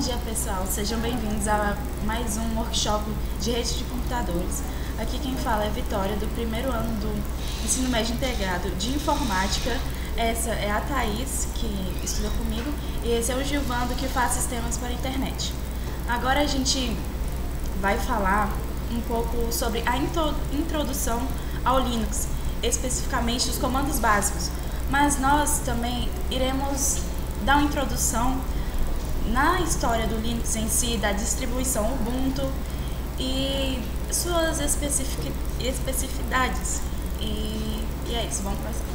dia, pessoal. Sejam bem-vindos a mais um workshop de rede de computadores. Aqui quem fala é Vitória, do primeiro ano do Ensino Médio Integrado de Informática. Essa é a Thaís, que estuda comigo, e esse é o Gilvando, que faz sistemas para a internet. Agora a gente vai falar um pouco sobre a introdução ao Linux, especificamente os comandos básicos, mas nós também iremos dar uma introdução na história do Linux em si, da distribuição Ubuntu e suas especificidades. E é isso, vamos passar.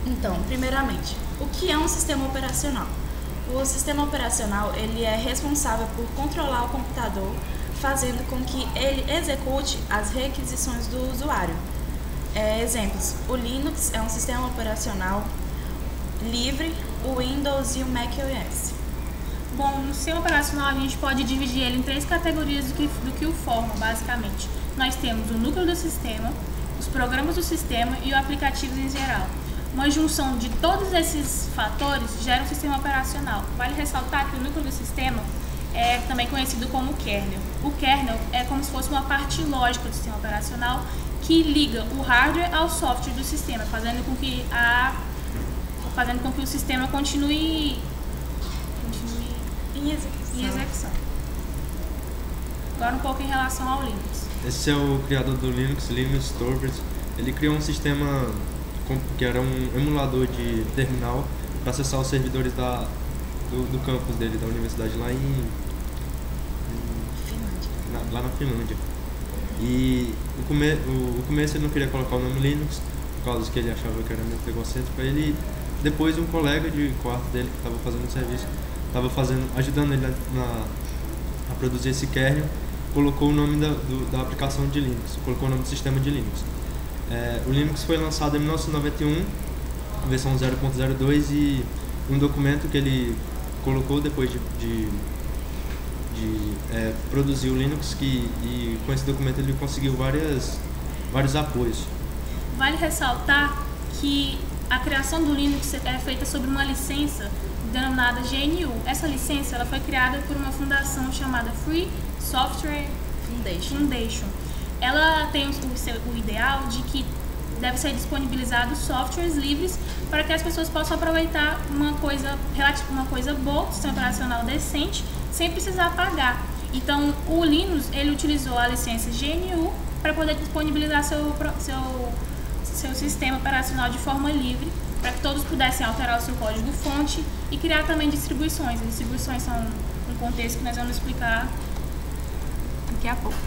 Então, primeiramente, o que é um sistema operacional? O sistema operacional ele é responsável por controlar o computador, fazendo com que ele execute as requisições do usuário. Exemplos: o Linux é um sistema operacional livre, o Windows e o macOS. Bom, no sistema operacional a gente pode dividir ele em três categorias do que o formam, basicamente. Nós temos o núcleo do sistema, os programas do sistema e o aplicativo em geral. Uma junção de todos esses fatores gera um sistema operacional. Vale ressaltar que o núcleo do sistema é também conhecido como kernel. O kernel é como se fosse uma parte lógica do sistema operacional que liga o hardware ao software do sistema, fazendo com que o sistema continue em execução. Agora um pouco em relação ao Linux. Esse é o criador do Linux, Linus Torvalds. Ele criou um sistema que era um emulador de terminal para acessar os servidores do campus dele, da universidade lá na Finlândia. E no começo ele não queria colocar o nome Linux, por causa que ele achava que era muito egocêntrico. Aí depois um colega de quarto dele que estava fazendo o serviço, estava ajudando ele a produzir esse kernel, colocou o nome da aplicação de Linux, colocou o nome do sistema de Linux. O Linux foi lançado em 1991, versão 0.02, e um documento que ele colocou depois de produzir o Linux, e com esse documento ele conseguiu vários apoios. Vale ressaltar que a criação do Linux é feita sobre uma licença denominada GNU. Essa licença ela foi criada por uma fundação chamada Free Software Foundation. Ela tem o ideal de que deve ser disponibilizados softwares livres para que as pessoas possam aproveitar uma coisa boa, um sistema operacional decente, sem precisar pagar. Então, o Linux ele utilizou a licença GNU para poder disponibilizar seu sistema operacional de forma livre, para que todos pudessem alterar o seu código-fonte e criar também distribuições. As distribuições são um contexto que nós vamos explicar daqui a pouco.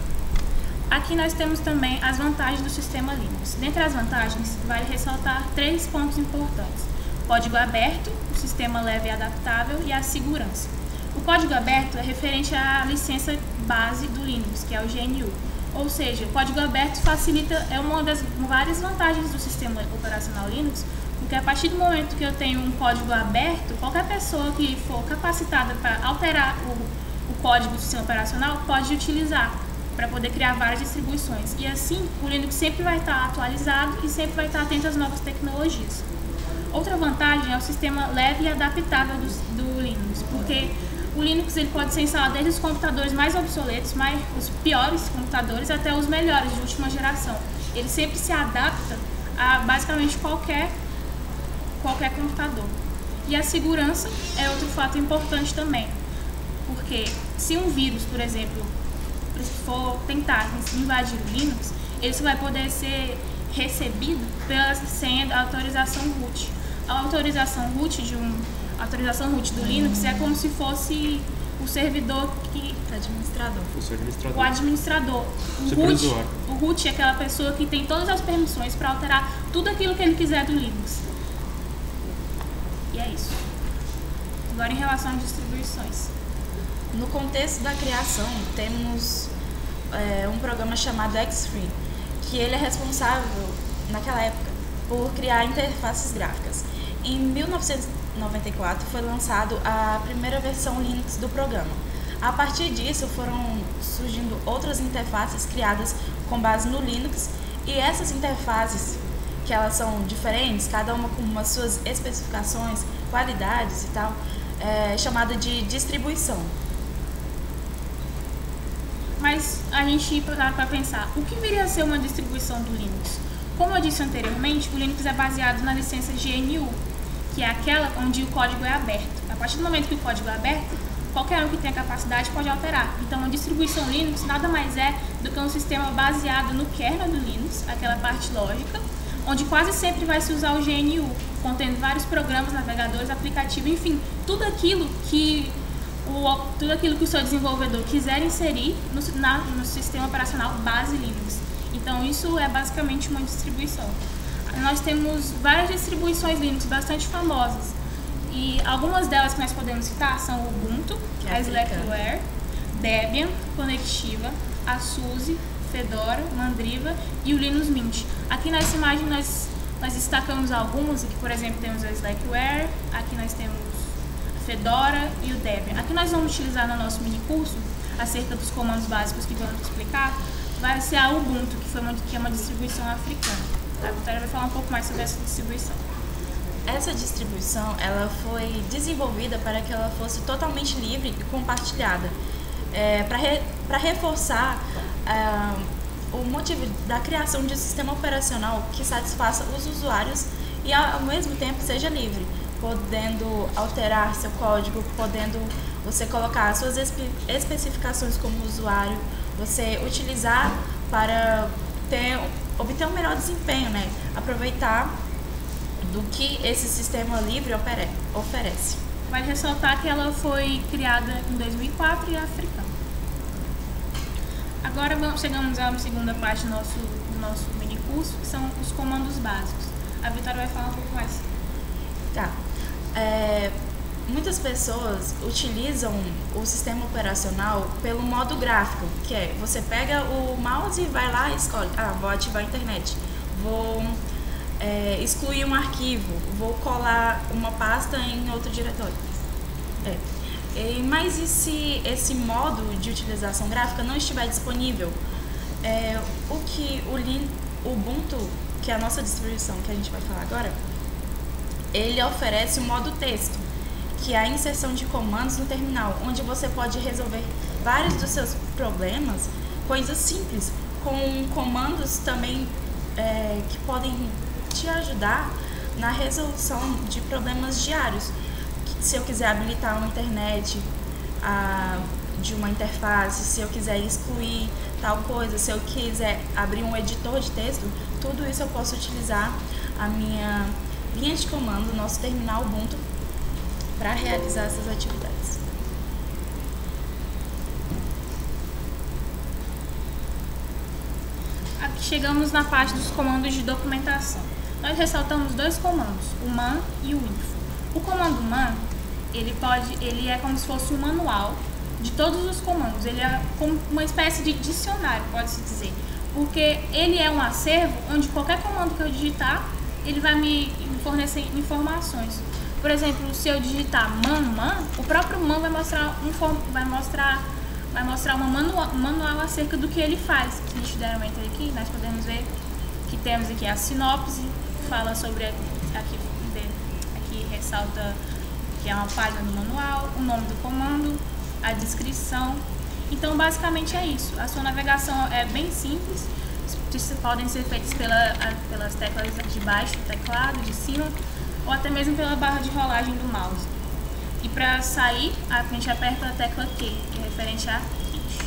Aqui nós temos também as vantagens do sistema Linux. Dentre as vantagens, vale ressaltar três pontos importantes: o código aberto, o sistema leve e adaptável e a segurança. O código aberto é referente à licença base do Linux, que é o GNU. Ou seja, o código aberto é uma das várias vantagens do sistema operacional Linux, porque a partir do momento que eu tenho um código aberto, qualquer pessoa que for capacitada para alterar o código do sistema operacional pode utilizar para poder criar várias distribuições. E assim, o Linux sempre vai estar atualizado e sempre vai estar atento às novas tecnologias. Outra vantagem é o sistema leve e adaptável do Linux, porque o Linux ele pode ser instalado desde os computadores mais obsoletos, os piores computadores, até os melhores de última geração. Ele sempre se adapta a basicamente qualquer computador. E a segurança é outro fato importante também, porque se um vírus, por exemplo, for tentar invadir o Linux, ele só vai poder ser recebido pela senha da autorização root. A autorização root do Linux é como se fosse o servidor o administrador. O root é aquela pessoa que tem todas as permissões para alterar tudo aquilo que ele quiser do Linux. E é isso. Agora em relação às distribuições. No contexto da criação, temos um programa chamado Xfree, que ele é responsável, naquela época, por criar interfaces gráficas. Em 1994 foi lançado a primeira versão Linux do programa. A partir disso foram surgindo outras interfaces criadas com base no Linux, e essas interfaces que elas são diferentes, cada uma com as suas especificações, qualidades e tal, é chamada de distribuição. Mas a gente para para pensar, o que viria a ser uma distribuição do Linux? Como eu disse anteriormente, o Linux é baseado na licença GNU, que é aquela onde o código é aberto. A partir do momento que o código é aberto, qualquer um que tenha capacidade pode alterar. Então, a distribuição Linux nada mais é do que um sistema baseado no kernel do Linux, aquela parte lógica, onde quase sempre vai se usar o GNU, contendo vários programas, navegadores, aplicativos, enfim, tudo aquilo que o seu desenvolvedor quiser inserir no sistema operacional base Linux. Então, isso é basicamente uma distribuição. Nós temos várias distribuições Linux bastante famosas. E algumas delas que nós podemos citar são o Ubuntu, a Slackware, Debian, Conectiva, a SUSE, Fedora, Mandriva e o Linux Mint. Aqui nessa imagem nós destacamos algumas. Aqui, por exemplo, temos a Slackware, aqui nós temos a Fedora e o Debian. Aqui nós vamos utilizar no nosso mini curso, acerca dos comandos básicos que vamos explicar, vai ser a Ubuntu, que é uma distribuição africana. A Vitória vai falar um pouco mais sobre essa distribuição. Essa distribuição ela foi desenvolvida para que ela fosse totalmente livre e compartilhada, para reforçar o motivo da criação de um sistema operacional que satisfaça os usuários e ao mesmo tempo seja livre, podendo alterar seu código, podendo você colocar suas especificações como usuário, você utilizar para obter um melhor desempenho, né? Aproveitar do que esse sistema livre oferece. Vale ressaltar que ela foi criada em 2004 e é africana. Agora chegamos à segunda parte do nosso mini curso, que são os comandos básicos. A Vitória vai falar um pouco mais. Tá. Muitas pessoas utilizam o sistema operacional pelo modo gráfico, que é você pega o mouse e vai lá e escolhe, vou ativar a internet, vou excluir um arquivo, vou colar uma pasta em outro diretório. Mas e se esse modo de utilização gráfica não estiver disponível? O Ubuntu, que é a nossa distribuição que a gente vai falar agora, ele oferece o modo texto, que é a inserção de comandos no terminal, onde você pode resolver vários dos seus problemas, coisas simples, com comandos também que podem te ajudar na resolução de problemas diários. Se eu quiser habilitar uma internet de uma interface, se eu quiser excluir tal coisa, se eu quiser abrir um editor de texto, tudo isso eu posso utilizar a minha linha de comando, o nosso terminal Ubuntu, para realizar essas atividades. Aqui chegamos na parte dos comandos de documentação. Nós ressaltamos dois comandos, o man e o info. O comando man, ele é como se fosse um manual de todos os comandos. Ele é como uma espécie de dicionário, pode-se dizer, porque ele é um acervo onde qualquer comando que eu digitar, ele vai me fornecer informações. Por exemplo, se eu digitar man, o próprio man vai mostrar um manual acerca do que ele faz. Se a gente der um enter aqui, nós podemos ver que temos aqui a sinopse, que fala sobre, aqui ressalta que é uma página do manual, o nome do comando, a descrição. Então, basicamente é isso. A sua navegação é bem simples, podem ser feitas pelas teclas de baixo do teclado, de cima, ou até mesmo pela barra de rolagem do mouse. E para sair, a gente aperta a tecla Q, que é referente a quit.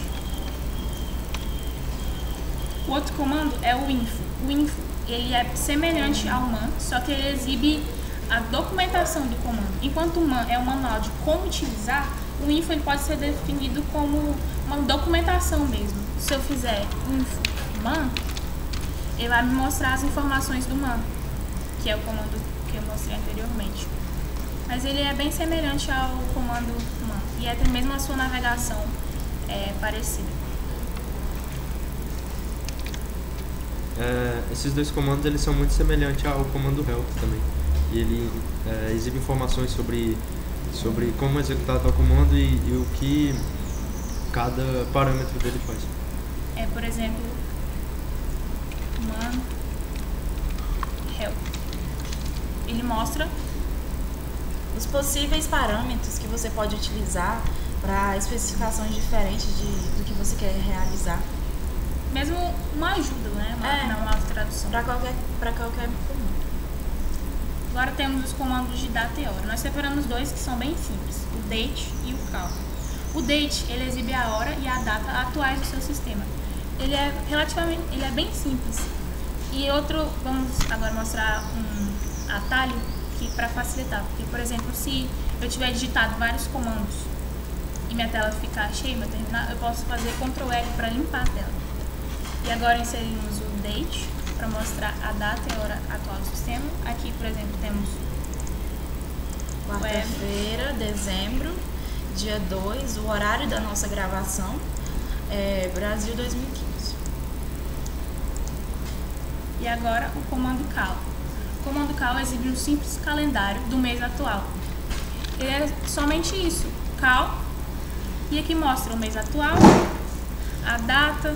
O outro comando é o info. O info, ele é semelhante ao man, só que ele exibe a documentação do comando. Enquanto o man é um manual de como utilizar, o info ele pode ser definido como uma documentação mesmo. Se eu fizer info man, ele vai me mostrar as informações do man, que é o comando que eu mostrei anteriormente. Mas ele é bem semelhante ao comando man, e até mesmo a sua navegação é parecida. Esses dois comandos eles são muito semelhantes ao comando help também. E ele exibe informações sobre como executar tal comando e o que cada parâmetro dele faz. Por exemplo, man Ele mostra os possíveis parâmetros que você pode utilizar para especificações diferentes do que você quer realizar. mesmo uma ajuda, né? Uma tradução. Para qualquer comando. Agora temos os comandos de data e hora. Nós separamos dois que são bem simples, o date e o cal. O date, ele exibe a hora e a data atuais do seu sistema. Ele é bem simples. E outro, vamos agora mostrar um atalho para facilitar. Porque, por exemplo, se eu tiver digitado vários comandos e minha tela ficar cheia, eu posso fazer Ctrl L para limpar a tela. E agora inserimos o date para mostrar a data e a hora atual do sistema. Aqui, por exemplo, temos quarta-feira, dezembro, dia 2, o horário da nossa gravação é Brasil 2015. E agora o comando cal. O comando cal exibe um simples calendário do mês atual. Ele é somente isso, cal, e aqui mostra o mês atual, a data,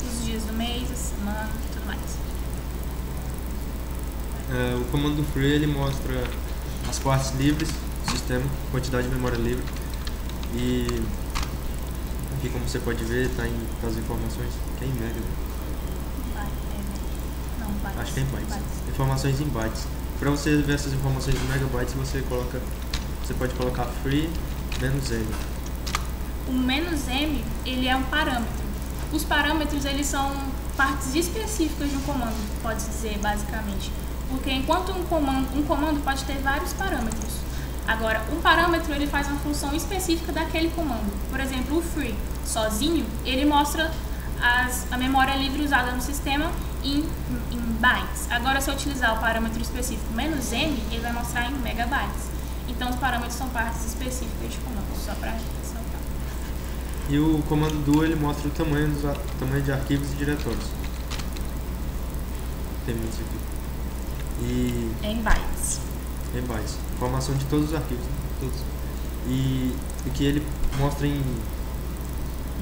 os dias do mês, a semana e tudo mais. O comando free ele mostra as partes livres do sistema, quantidade de memória livre, e aqui, como você pode ver, está as informações, que é em mega, né? Bytes. Acho que é em bytes. Informações em bytes. Para você ver essas informações em megabytes, você pode colocar free -m. O -m, ele é um parâmetro. Os parâmetros, eles são partes específicas de um comando, pode dizer basicamente. Porque enquanto um comando pode ter vários parâmetros. Agora, um parâmetro, ele faz uma função específica daquele comando. Por exemplo, o free, sozinho, ele mostra a memória livre usada no sistema em bytes. Agora, se eu utilizar o parâmetro específico -m, ele vai mostrar em megabytes. Então, os parâmetros são partes específicas de comando, só para ressaltar. E o comando do ele mostra o tamanho de arquivos e diretórios. Tem isso aqui. Em bytes. Em bytes. Informação de todos os arquivos, né? Todos. E que ele mostra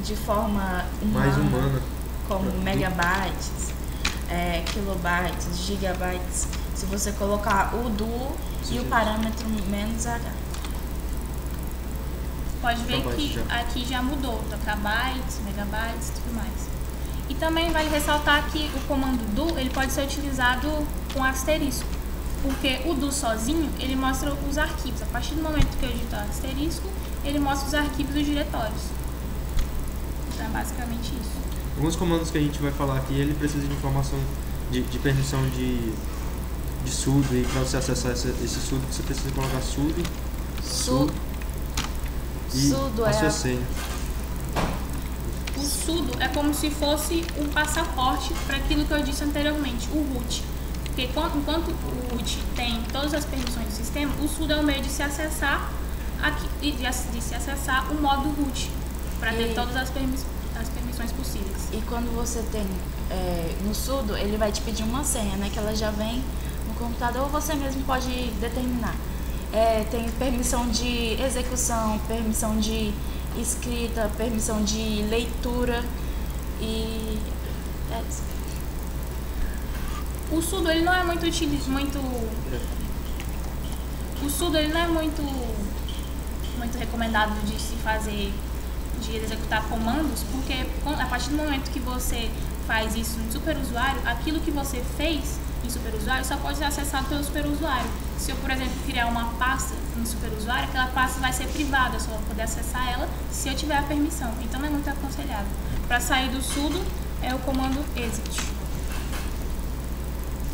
de forma mais humana, como megabytes, kilobytes, gigabytes. Se você colocar o do e o parâmetro -h. Pode ver que aqui já mudou, tocar bytes, megabytes e tudo mais. E também vale ressaltar que o comando do ele pode ser utilizado com asterisco, porque o do sozinho ele mostra os arquivos. A partir do momento que eu digitar asterisco, ele mostra os arquivos dos diretórios. Então é basicamente isso. Alguns comandos que a gente vai falar aqui, ele precisa de informação de permissão de sudo, e para você acessar esse sudo, você precisa colocar sudo e a sua senha. O sudo é como se fosse um passaporte para aquilo que eu disse anteriormente, o root. Porque enquanto o root tem todas as permissões do sistema, o sudo é o meio de se acessar o modo root, para ter todas as permissões possíveis. E quando você tem no sudo, ele vai te pedir uma senha, né, que ela já vem no computador, ou você mesmo pode determinar. Tem permissão de execução, permissão de escrita, permissão de leitura e isso. O sudo ele não é muito o sudo ele não é muito recomendado de se fazer, de executar comandos, porque a partir do momento que você faz isso no superusuário, aquilo que você fez em superusuário só pode ser acessado pelo superusuário. Se eu, por exemplo, criar uma pasta em superusuário, aquela pasta vai ser privada, eu só vou poder acessar ela se eu tiver a permissão. Então não é muito aconselhável. Para sair do sudo é o comando exit.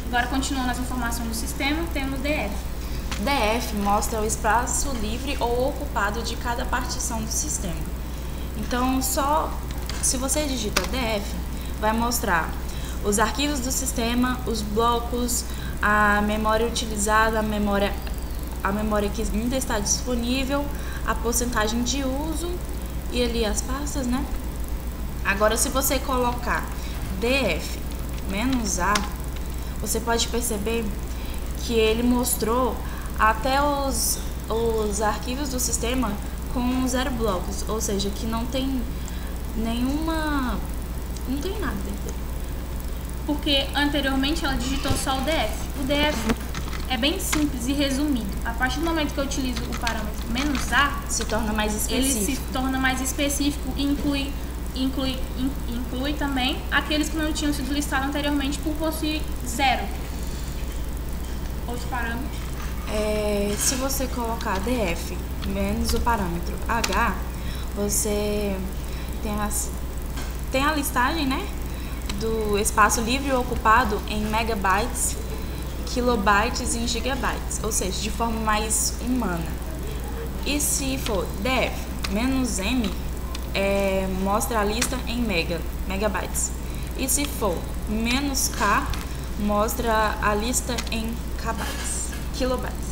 Agora, continuando as informações do sistema, temos df. df mostra o espaço livre ou ocupado de cada partição do sistema. Então, se você digita df, vai mostrar os arquivos do sistema, os blocos, a memória utilizada, a memória que ainda está disponível, a porcentagem de uso e ali as pastas, né? Agora, se você colocar df -a, você pode perceber que ele mostrou até os arquivos do sistema com 0 blocos, ou seja, que não tem nada dentro dele. Porque anteriormente ela digitou só o df. O df é bem simples e resumido. A partir do momento que eu utilizo o parâmetro "-a", Se torna mais ele específico. se torna mais específico e inclui também aqueles que não tinham sido listados anteriormente por possuir 0. Outro parâmetro. Se você colocar df menos o parâmetro h, você tem a listagem, né, do espaço livre ocupado em megabytes, kilobytes e em gigabytes, ou seja, de forma mais humana. E se for def menos m, mostra a lista em megabytes. E se for menos k, mostra a lista em kbytes, kilobytes.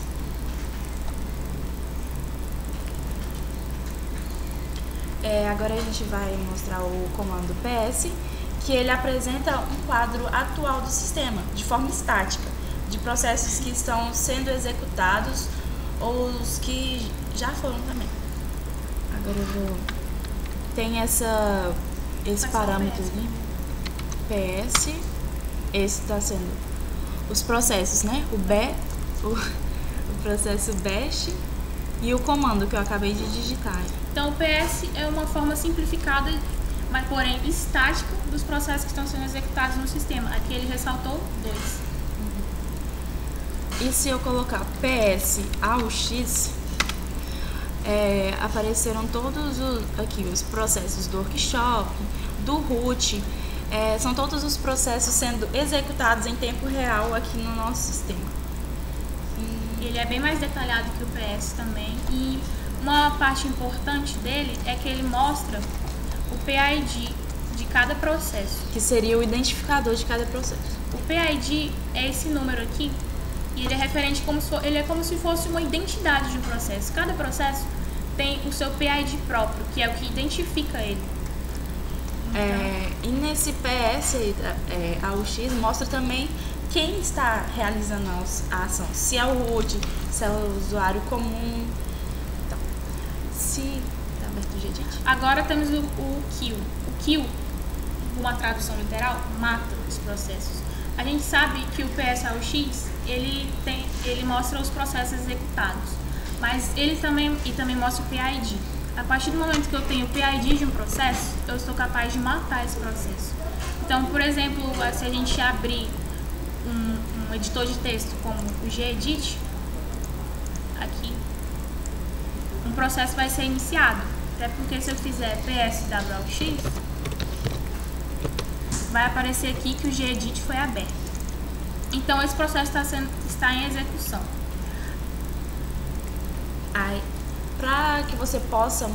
Agora a gente vai mostrar o comando ps, que ele apresenta um quadro atual do sistema, de forma estática, de processos que estão sendo executados ou os que já foram também. Agora eu vou... Tem esse parâmetro ali, ps, esse está sendo os processos, né? O processo bash e o comando que eu acabei de digitar. Então, o PS é uma forma simplificada, mas porém estática, dos processos que estão sendo executados no sistema. Aqui ele ressaltou 2. E se eu colocar ps ao x, apareceram todos os processos do workshop, do root, são todos os processos sendo executados em tempo real aqui no nosso sistema. Ele é bem mais detalhado que o PS também, e uma parte importante dele é que ele mostra o PID de cada processo. Que seria o identificador de cada processo. O PID é esse número aqui, e ele é referente ele é como se fosse uma identidade de um processo. Cada processo tem o seu PID próprio, que é o que identifica ele. E nesse PS ao X mostra também quem está realizando a ação. Se é o root, se é o usuário comum. Então, se está aberto o Gedit. Agora temos o kill. O kill, uma tradução literal, mata os processos. A gente sabe que o PS ao X, ele mostra os processos executados, mas ele também mostra o PID. A partir do momento que eu tenho o PID de um processo, eu sou capaz de matar esse processo. Então, por exemplo, se a gente abrir um editor de texto como o Gedit, aqui, um processo vai ser iniciado. Até porque se eu fizer PSWX, vai aparecer aqui que o Gedit foi aberto. Então, esse processo está em execução. Para que você possa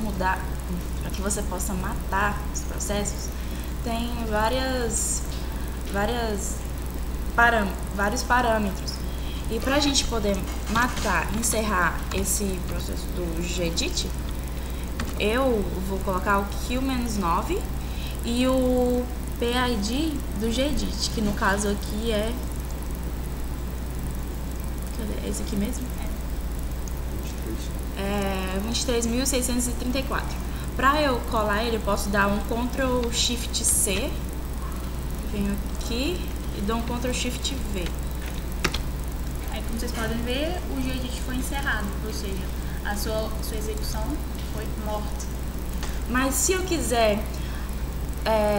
matar os processos, tem vários parâmetros. E para a gente poder encerrar esse processo do Gedit, eu vou colocar o kill-9 e o PID do Gedit, que no caso aqui é... Cadê? É esse aqui mesmo? 23.634. Para eu colar ele, eu posso dar um Ctrl+Shift+C, venho aqui e dou um Ctrl+Shift+V. Aí, como vocês podem ver, o Gedit foi encerrado, ou seja, a sua execução foi morta. Mas se eu quiser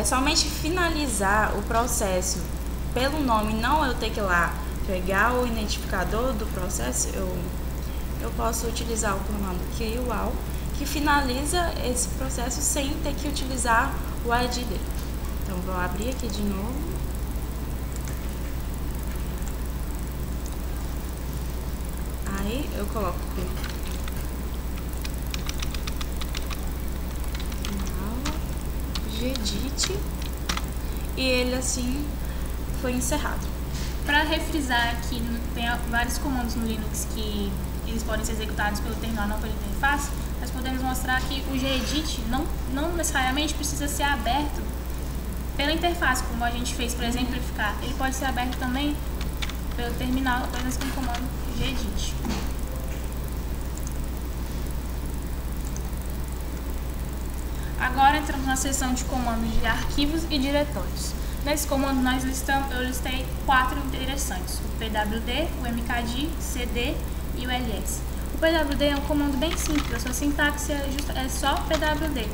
somente finalizar o processo pelo nome, não eu ter que ir lá pegar o identificador do processo, eu posso utilizar o comando QUAL, que finaliza esse processo sem ter que utilizar o ID dele. Então, vou abrir aqui de novo. Aí, eu coloco Gedit e ele assim foi encerrado. Para refrisar aqui, tem vários comandos no Linux que eles podem ser executados pelo terminal, não pela interface. Nós podemos mostrar que o Gedit não necessariamente precisa ser aberto pela interface, como a gente fez para exemplificar. Ele pode ser aberto também pelo terminal, apenas com o comando Gedit. Agora entramos na seção de comandos de arquivos e diretórios. Nesse comando eu listei 4 interessantes: o pwd, o mkd, cd e o ls. O pwd é um comando bem simples, a sua sintaxe é só pwd.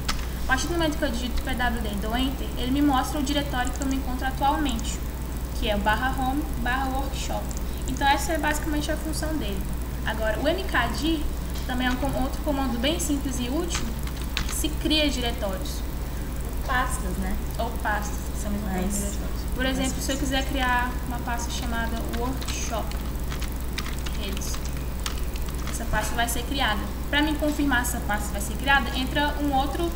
A partir do momento que eu digito pwd e dou enter, ele me mostra o diretório que eu me encontro atualmente, que é o /home /workshop. Então essa é basicamente a função dele. Agora, o mkd também é outro comando bem simples e útil, que se cria diretórios. Pastas, né? Ou pastas, que são diretórios. Por exemplo, se eu quiser criar uma pasta chamada workshop redes, essa pasta vai ser criada. Para mim confirmar se essa pasta vai ser criada, entra um outro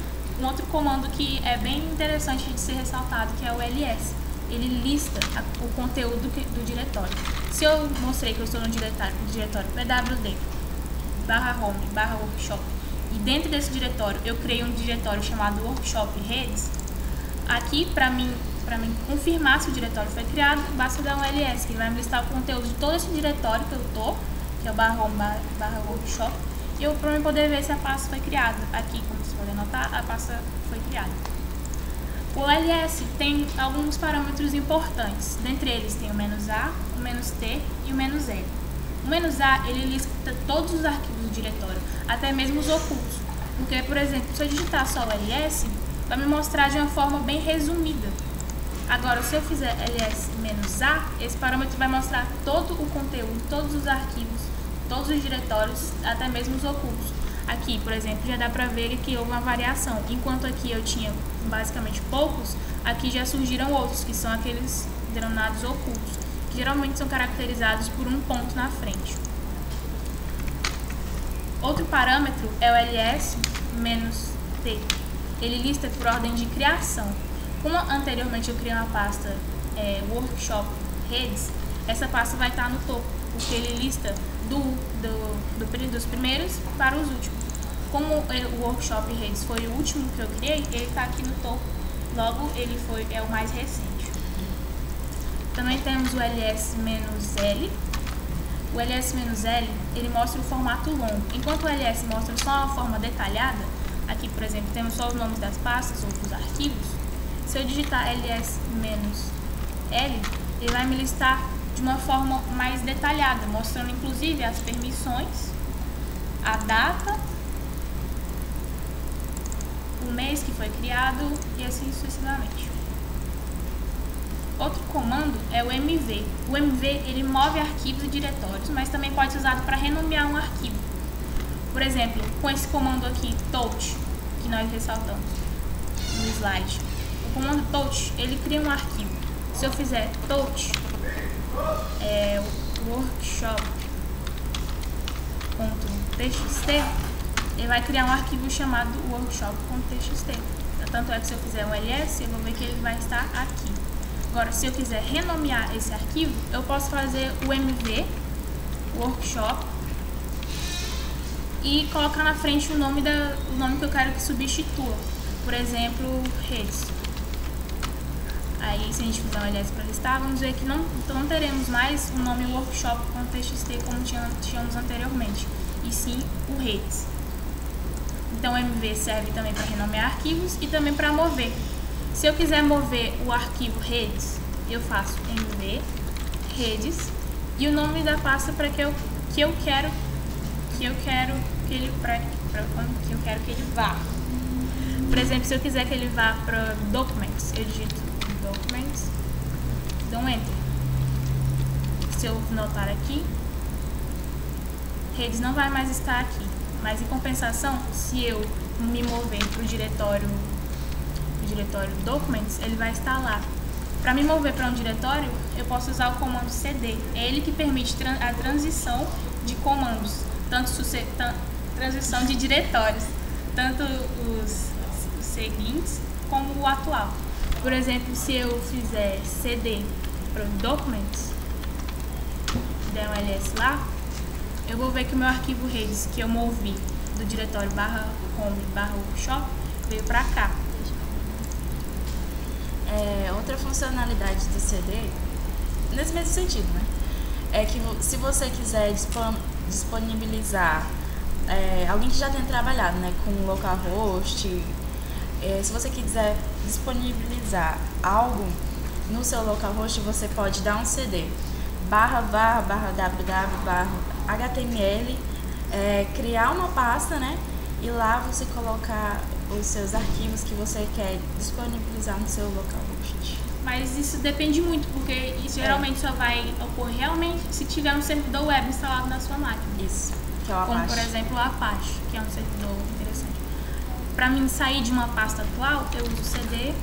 comando que é bem interessante de ser ressaltado, que é o ls. Ele lista o conteúdo do diretório. Se eu mostrei que eu estou no diretório pwd /home /workshop e dentro desse diretório eu criei um diretório chamado workshop redes, aqui para mim confirmar se o diretório foi criado, basta dar um ls, que vai me listar o conteúdo de todo esse diretório que eu estou, que é o /home /workshop, e eu para mim poder ver se a pasta foi criada. Aqui, como vocês podem notar, a pasta foi criada. O ls tem alguns parâmetros importantes, dentre eles tem o "-a", o "-t" e o "-l". O "-a", ele lista todos os arquivos do diretório, até mesmo os ocultos, porque, por exemplo, se eu digitar só o ls, vai me mostrar de uma forma bem resumida. Agora, se eu fizer ls-a, esse parâmetro vai mostrar todo o conteúdo, todos os arquivos, todos os diretórios, até mesmo os ocultos. Aqui, por exemplo, já dá pra ver que houve uma variação. Enquanto aqui eu tinha basicamente poucos, aqui já surgiram outros, que são aqueles denominados ocultos, que geralmente são caracterizados por um ponto na frente. Outro parâmetro é o ls-t. Ele lista por ordem de criação. Como anteriormente eu criei uma pasta workshop redes, essa pasta vai estar no topo, porque ele lista dos primeiros para os últimos. Como o workshop redes foi o último que eu criei, ele está aqui no topo, logo ele é o mais recente. Também temos o ls-l. O ls-l ele mostra o formato longo, enquanto o ls mostra só uma forma detalhada. Aqui, por exemplo, temos só os nomes das pastas ou dos arquivos. Se eu digitar ls-l, ele vai me listar de uma forma mais detalhada, mostrando inclusive as permissões, a data, o mês que foi criado e assim sucessivamente. Outro comando é o mv. O mv ele move arquivos e diretórios, mas também pode ser usado para renomear um arquivo. Por exemplo, com esse comando aqui, touch, que nós ressaltamos no slide. O comando touch, ele cria um arquivo. Se eu fizer touch workshop.txt, ele vai criar um arquivo chamado workshop.txt. Tanto é que se eu fizer um ls, eu vou ver que ele vai estar aqui. Agora, se eu quiser renomear esse arquivo, eu posso fazer o mv workshop e colocar na frente o nome que eu quero que substitua. Por exemplo, redes. Aí, se a gente fizer um ls para listar, vamos ver que não teremos mais o nome workshop.txt como tínhamos anteriormente, e sim o redes. Então, o mv serve também para renomear arquivos e também para mover. Se eu quiser mover o arquivo redes, eu faço mv redes e o nome da pasta para que eu quero que ele vá. Por exemplo, se eu quiser que ele vá para documents, eu digito documents, dou um enter. Se eu notar aqui, redes não vai mais estar aqui, mas em compensação, se eu me mover para o diretório documents, ele vai estar lá. Para me mover para um diretório, eu posso usar o comando cd. É ele que permite a transição de comandos, transição de diretórios, tanto os seguintes como o atual. Por exemplo, se eu fizer cd para documents, der um ls lá, eu vou ver que o meu arquivo redes que eu movi do diretório /home/workshop veio para cá. Outra funcionalidade do CD, nesse mesmo sentido, né? É que se você quiser disponibilizar alguém que já tenha trabalhado, né, com localhost, se você quiser disponibilizar algo no seu localhost você pode dar um cd //www/html, criar uma pasta, né? E lá você colocar os seus arquivos que você quer disponibilizar no seu localhost. Mas isso depende muito, porque isso geralmente só vai ocorrer realmente se tiver um servidor web instalado na sua máquina. Isso, que é o Apache. Como, por exemplo, o Apache, que é um servidor interessante. Para mim sair de uma pasta atual, eu uso cd,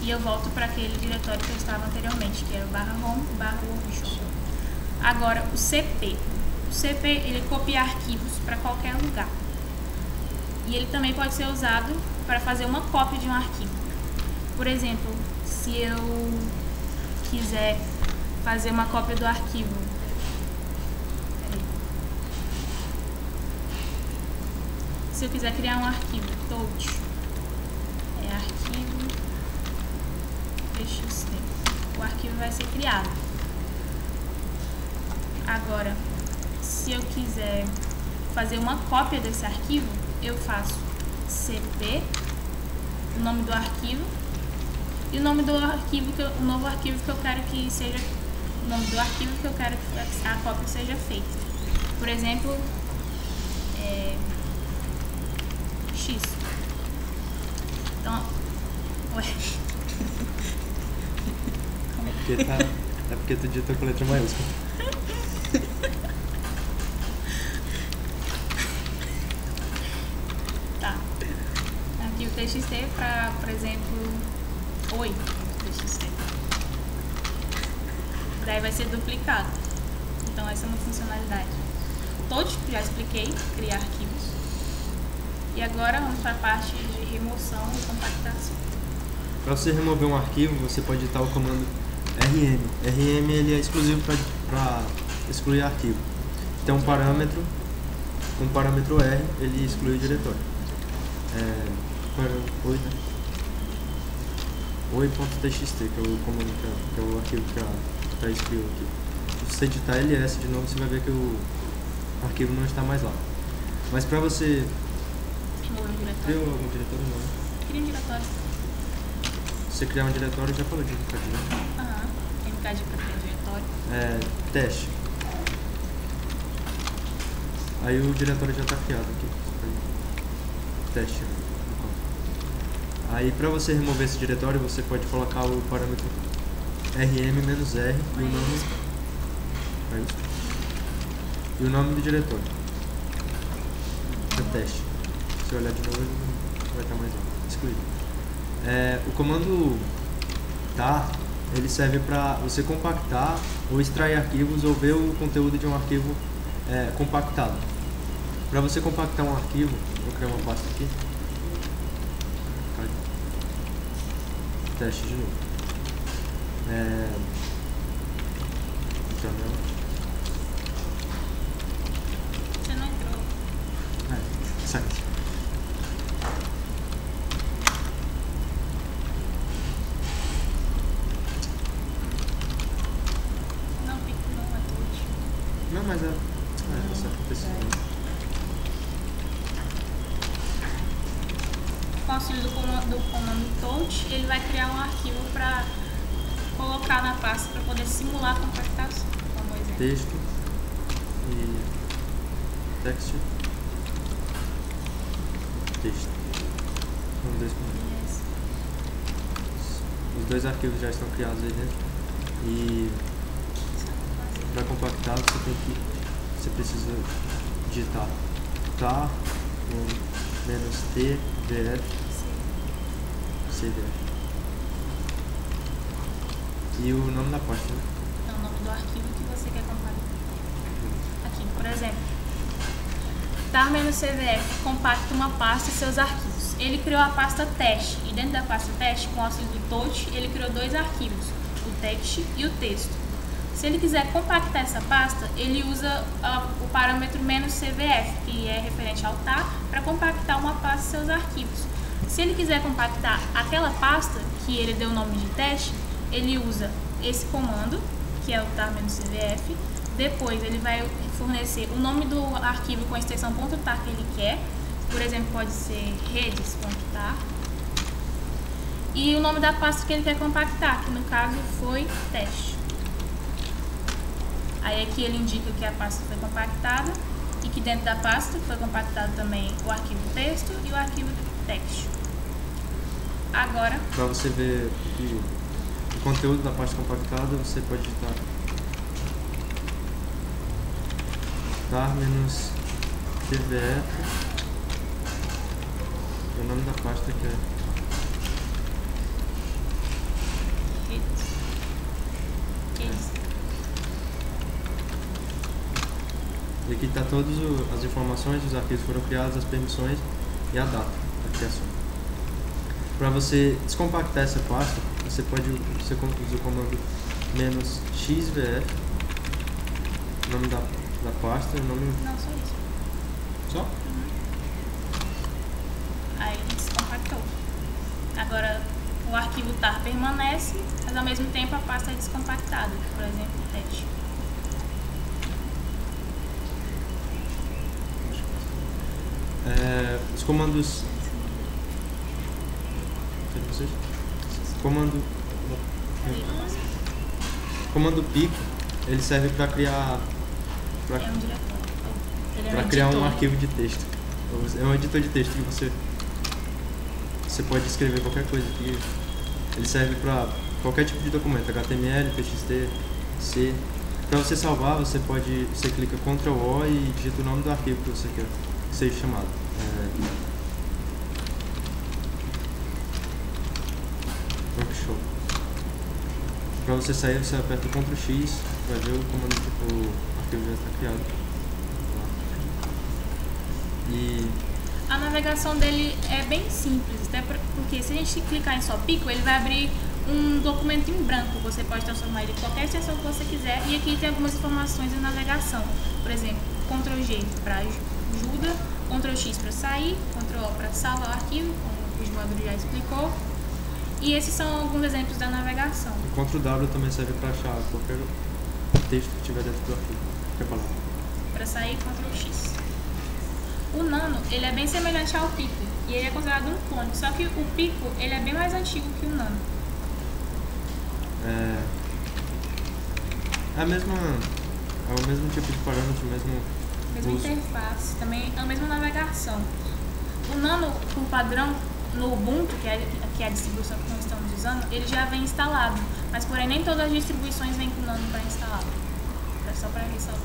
e eu volto para aquele diretório que eu estava anteriormente, que era o /home/workshop. Agora, o CP. O CP, ele copia arquivos para qualquer lugar. E ele também pode ser usado para fazer uma cópia de um arquivo. Por exemplo, se eu quiser fazer uma cópia do arquivo, se eu quiser criar um arquivo touch, arquivo txt, o arquivo vai ser criado. Agora, se eu quiser fazer uma cópia desse arquivo, eu faço cp, o nome do arquivo, e o nome do arquivo, o novo arquivo que eu quero que seja, o nome do arquivo que eu quero que a cópia seja feita. Por exemplo, X. Então, É porque tu digitou com letra maiúscula. Tá. Aqui o txt para, por exemplo, oi, txt. Daí vai ser duplicado. Então essa é uma funcionalidade. Touch, já expliquei, criar arquivos. E agora vamos para a parte de remoção e compactação. Para você remover um arquivo, você pode digitar o comando rm. rm ele é exclusivo para excluir arquivo. Tem um parâmetro, com o parâmetro R, ele exclui o diretório. Oi.txt, que é o comando, que é o arquivo que está escrito aqui. Se você digitar ls de novo, você vai ver que o arquivo não está mais lá. Mas para você... Criou algum diretório? Não. Cria um diretório. Se você criar um diretório, já falou de MKG, né? MKG para criar um diretório. Teste. Aí o diretório já está criado aqui. Teste. Aí para você remover esse diretório, você pode colocar o parâmetro rm-r e o nome do diretório. É teste. Se olhar de novo, ele vai estar mais alto. Excluído. O comando tar, ele serve para você compactar ou extrair arquivos ou ver o conteúdo de um arquivo compactado. Para você compactar um arquivo, vou criar uma pasta aqui. Teste de novo. Janela. Você não entrou. Certo. Não, mas tá certo. Com o auxílio do comando touch, ele vai criar um arquivo para colocar na pasta para poder simular a compactação, como exemplo. Texto e text. Texto. São dois comandos. Os dois arquivos já estão criados aí dentro. E para compactar você precisa digitar tar -tvf cvf e o nome da pasta, né? É o nome do arquivo que você quer compactar. Aqui, por exemplo, tar-cvf compacta uma pasta e seus arquivos. Ele criou a pasta teste e dentro da pasta teste, com o auxílio do touch, ele criou dois arquivos, o text e o texto. Se ele quiser compactar essa pasta, ele usa o parâmetro -cvf, que é referente ao tar, para compactar uma pasta e seus arquivos. Se ele quiser compactar aquela pasta, que ele deu o nome de teste, ele usa esse comando, que é o tar-cvf. Depois ele vai fornecer o nome do arquivo com a extensão .tar que ele quer. Por exemplo, pode ser redes.tar. e o nome da pasta que ele quer compactar, que no caso foi teste. Aí aqui ele indica que a pasta foi compactada e que dentro da pasta foi compactado também o arquivo texto e o arquivo text. Agora, para você ver o conteúdo da pasta compactada, você pode digitar -tvf, o nome da pasta que é e aqui está todas as informações, os arquivos foram criados, as permissões e a data da criação. Para você descompactar essa pasta, você pode usar o comando -xvf, o nome da pasta, o nome... Não, só isso. Só? Aí ele descompactou. Agora o arquivo tar permanece, mas ao mesmo tempo a pasta é descompactada, por exemplo, teste. Os comandos... Comando pico, ele serve para criar... É um diretório. Para criar um arquivo de texto. É um editor de texto que você pode escrever qualquer coisa aqui. Ele serve para qualquer tipo de documento, HTML, TXT, C. Para você salvar, você clica Ctrl O e digita o nome do arquivo que você quer que seja chamado. Workshop. Para você sair, você aperta o Ctrl X, vai ver o arquivo já está criado. E a navegação dele é bem simples, até porque se a gente clicar em só pico, ele vai abrir um documento em branco. Você pode transformar ele em qualquer extensão que você quiser, e aqui tem algumas informações de navegação. Por exemplo, Ctrl G para ajuda, Ctrl X para sair, Ctrl O para salvar o arquivo, como o Osvaldo já explicou. E esses são alguns exemplos da navegação. O Ctrl W também serve para achar qualquer texto que tiver dentro do arquivo, qualquer palavra. Para sair, Ctrl X. O Nano, ele é bem semelhante ao Pico, e ele é considerado um clone, só que o Pico, ele é bem mais antigo que o Nano. É o mesmo tipo de parâmetro, mesma interface, também a mesma navegação. O Nano, por padrão, no Ubuntu, que é a distribuição que nós estamos usando, ele já vem instalado, mas porém nem todas as distribuições vêm com o Nano para instalar. É só para ressalvar.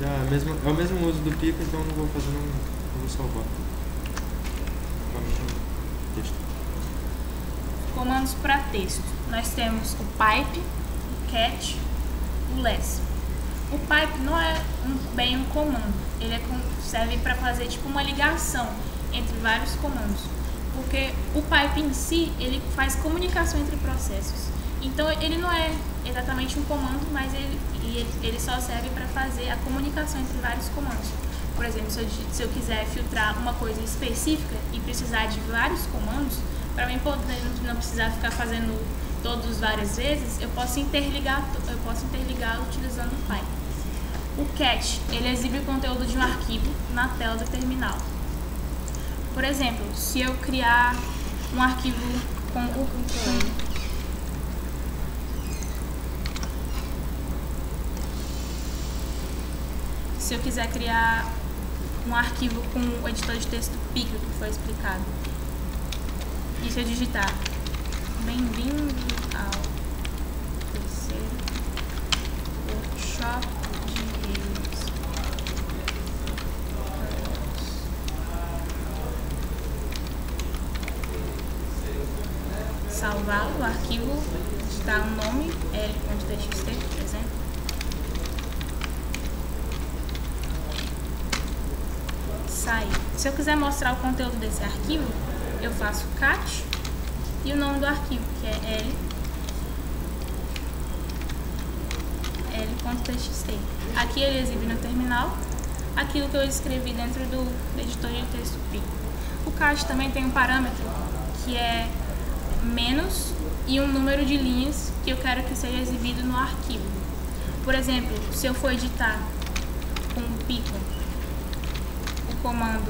É o mesmo uso do Pico, então não vou fazer não vou salvar. Texto. Comandos para texto. Nós temos o pipe, o cat, o less. O pipe não é bem um comando, ele serve para fazer tipo uma ligação entre vários comandos, porque o pipe em si ele faz comunicação entre processos. Então ele não é exatamente um comando, mas ele só serve para fazer a comunicação entre vários comandos. Por exemplo, se eu quiser filtrar uma coisa específica e precisar de vários comandos, para mim poder não precisar ficar fazendo todos várias vezes, eu posso interligar utilizando o pipe. O cat, ele exibe o conteúdo de um arquivo na tela do terminal. Por exemplo, se eu criar um arquivo com o se eu quiser criar um arquivo com o editor de texto Pico, que foi explicado, e se eu digitar bem-vindo ao terceiro workshop de redes, salvar o arquivo, digitar um nome, l.txt, por exemplo. Sair. Se eu quiser mostrar o conteúdo desse arquivo, eu faço cat e o nome do arquivo, que é l.txt. Aqui ele exibe no terminal aquilo que eu escrevi dentro do editor de texto Pico. O cat também tem um parâmetro que é menos e um número de linhas que eu quero que seja exibido no arquivo. Por exemplo, se eu for editar com o Pico comando,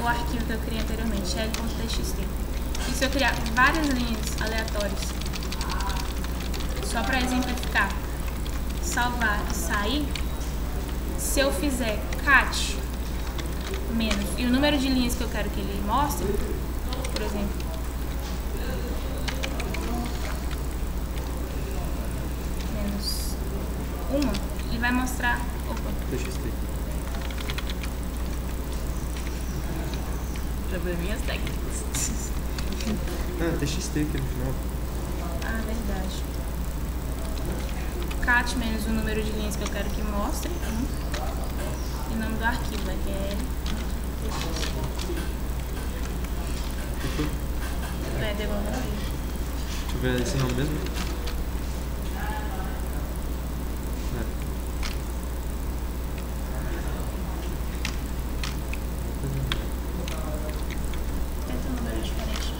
o arquivo que eu criei anteriormente, l.txt, E se eu criar várias linhas aleatórias, só para exemplificar, salvar e sair, se eu fizer cat menos, e o número de linhas que eu quero que ele mostre, por exemplo, menos uma, ele vai mostrar, TXT. Probleminhas técnicos. Ah, TXT aqui no final. ah, verdade, cat menos o número de linhas que eu quero que mostre, e o nome do arquivo, que é L. Devolver. Deixa eu ver esse nome mesmo. Tenta um número diferente.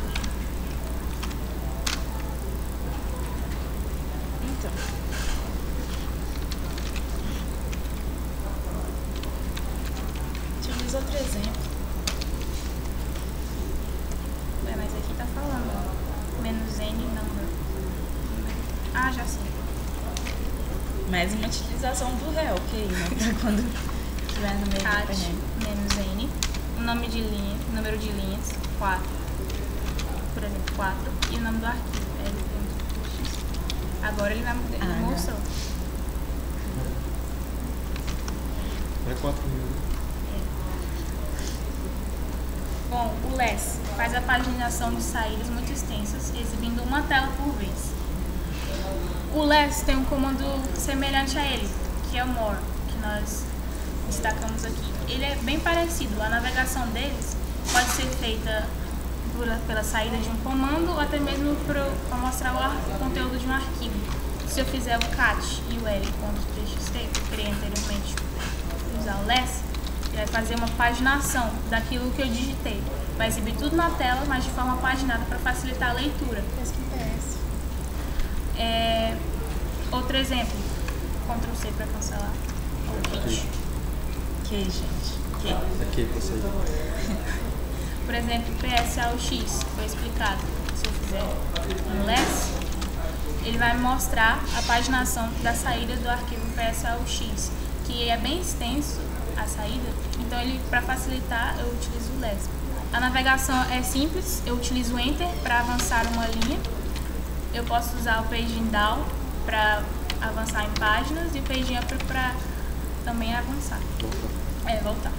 Então. Utiliza outro exemplo. Ué, mas aqui tá falando menos n number. Ah, já sei. Mais uma utilização do réu, ok? Né? Pra quando estiver no meio do Cat perrengue. menos n. O nome de linha, número de linhas, 4. Por exemplo, 4. E o nome do arquivo, L.x. Agora ele vai mostrou. Não é 4 mil. Bom, o less faz a paginação de saídas muito extensas, exibindo uma tela por vez. O less tem um comando semelhante a ele, que é o more, que nós destacamos aqui. Ele é bem parecido, a navegação deles pode ser feita pela saída de um comando ou até mesmo para mostrar o conteúdo de um arquivo. Se eu fizer o cat e o l.txt, que eu criei anteriormente, usar o less, ele vai fazer uma paginação daquilo que eu digitei. Vai exibir tudo na tela, mas de forma paginada para facilitar a leitura. Outro exemplo, Ctrl C para cancelar. Ok, gente. Ok. Aqui pra sair. Por exemplo, PSAUX, foi explicado. Se eu fizer um less, ele vai mostrar a paginação da saída do arquivo PSAUX, que é bem extenso a saída, então ele, para facilitar, eu utilizo o less. A navegação é simples, eu utilizo o Enter para avançar uma linha, eu posso usar o Paging Down para avançar em páginas e o Paging Up para também avançar. Voltar.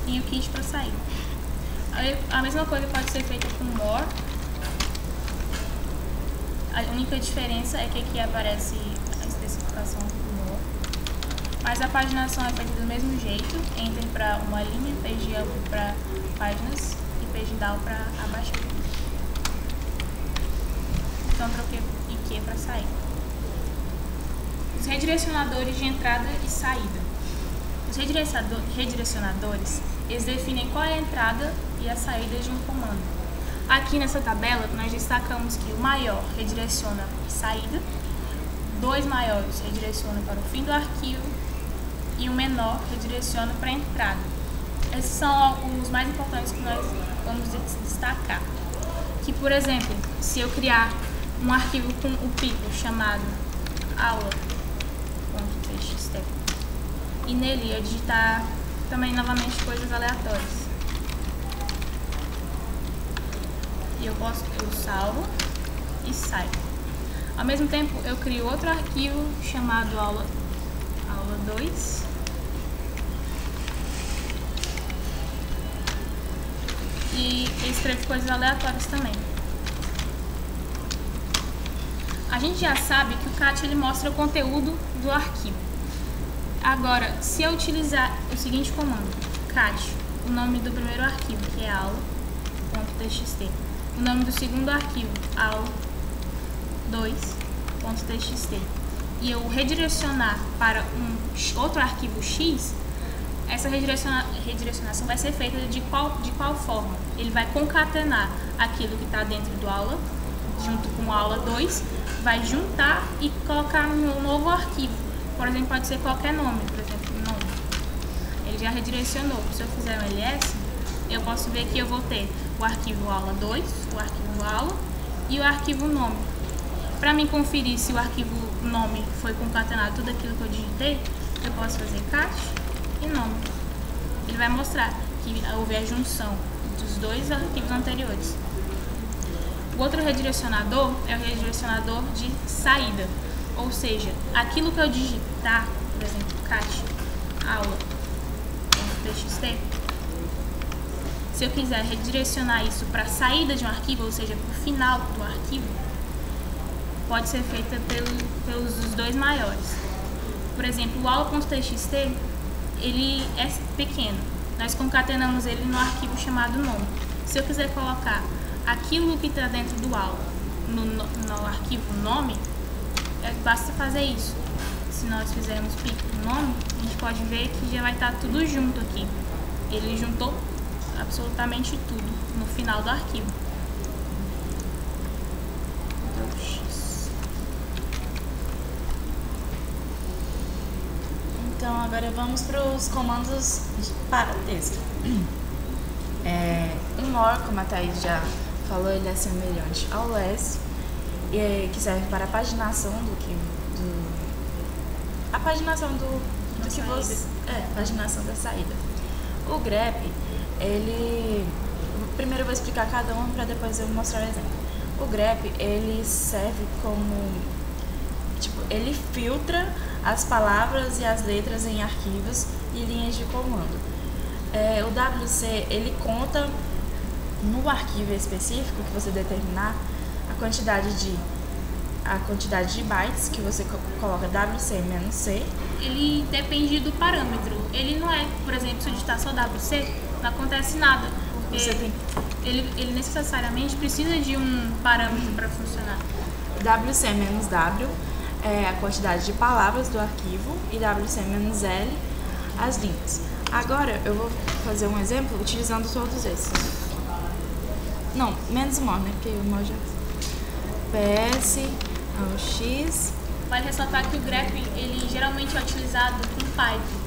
E o Kit para sair. A mesma coisa pode ser feita com More. A única diferença é que aqui aparece a especificação do More. Mas a paginação é feita do mesmo jeito, Enter para uma linha, Page Up para páginas e Page Down para abaixar. Então troquei e Q para sair. Os redirecionadores de entrada e saída. Os redirecionadores, eles definem qual é a entrada e a saída de um comando. Aqui nessa tabela, nós destacamos que o maior redireciona a saída, 2 maiores redireciona para o fim do arquivo e o menor redireciona para a entrada. Esses são os mais importantes que nós vamos destacar. Que, por exemplo, se eu criar um arquivo com o pico chamado aula.txt e nele eu digitar também novamente coisas aleatórias, e eu salvo e saio. Ao mesmo tempo, eu crio outro arquivo chamado aula2 e escrevo coisas aleatórias também. A gente já sabe que o cat ele mostra o conteúdo do arquivo. Agora, se eu utilizar o seguinte comando, cat, o nome do primeiro arquivo, que é aula.txt, o nome do segundo arquivo, aula2.txt, e eu redirecionar para um outro arquivo X, essa redirecionação vai ser feita de qual forma? Ele vai concatenar aquilo que está dentro do aula, junto com o aula 2, vai juntar e colocar um novo arquivo. Por exemplo, pode ser qualquer nome, por exemplo, nome. Ele já redirecionou. Se eu fizer um ls, eu posso ver que eu vou ter o arquivo aula 2, o arquivo aula e o arquivo nome. Para mim conferir se o arquivo nome foi concatenado tudo aquilo que eu digitei, eu posso fazer cat e nome. Ele vai mostrar que houve a junção dos dois arquivos anteriores. O outro redirecionador é o redirecionador de saída, ou seja, aquilo que eu digitar, por exemplo, cat aula.txt, se eu quiser redirecionar isso para a saída de um arquivo, ou seja, para o final do arquivo, pode ser feita pelos dois maiores. Por exemplo, o aula.txt, ele é pequeno. Nós concatenamos ele no arquivo chamado nome. Se eu quiser colocar aquilo que está dentro do aula no arquivo nome, basta fazer isso. Se nós fizermos pick nome, a gente pode ver que já vai estar tudo junto aqui. Ele juntou absolutamente tudo no final do arquivo. Então agora vamos para os comandos para texto. O more, como a Thaís já falou, ele é semelhante ao less, que serve para a paginação paginação da saída. O grep, primeiro eu vou explicar cada um para depois eu mostrar o exemplo. O grep, ele serve como, ele filtra as palavras e as letras em arquivos e linhas de comando. O WC, ele conta no arquivo específico que você determinar a quantidade de bytes que você coloca WC-C. Ele depende do parâmetro. Ele não é, por exemplo, se eu digitar só WC, não acontece nada. Ele necessariamente precisa de um parâmetro para funcionar. WC-W é a quantidade de palavras do arquivo e WC-L as linhas. Agora eu vou fazer um exemplo utilizando todos esses. Não, menos o more, né? Porque o more já... PS ao X. Vale ressaltar que o grep, ele geralmente é utilizado com Python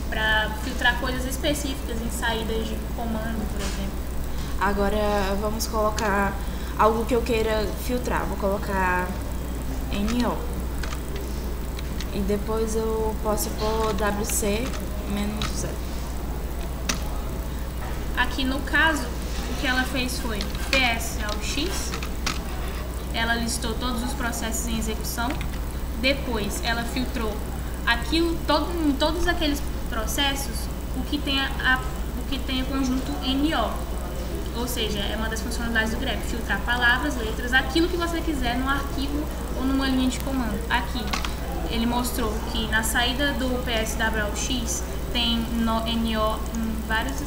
para filtrar coisas específicas em saídas de comando, por exemplo. Agora vamos colocar algo que eu queira filtrar. Vou colocar NO. E depois eu posso pôr WC-0. Aqui no caso, o que ela fez foi PS ao X. Ela listou todos os processos em execução. Depois ela filtrou em todos aqueles processos o que tem o conjunto NO. Ou seja, é uma das funcionalidades do grep, filtrar palavras, letras, aquilo que você quiser no arquivo ou numa linha de comando. Aqui ele mostrou que na saída do PSWX tem NO em vários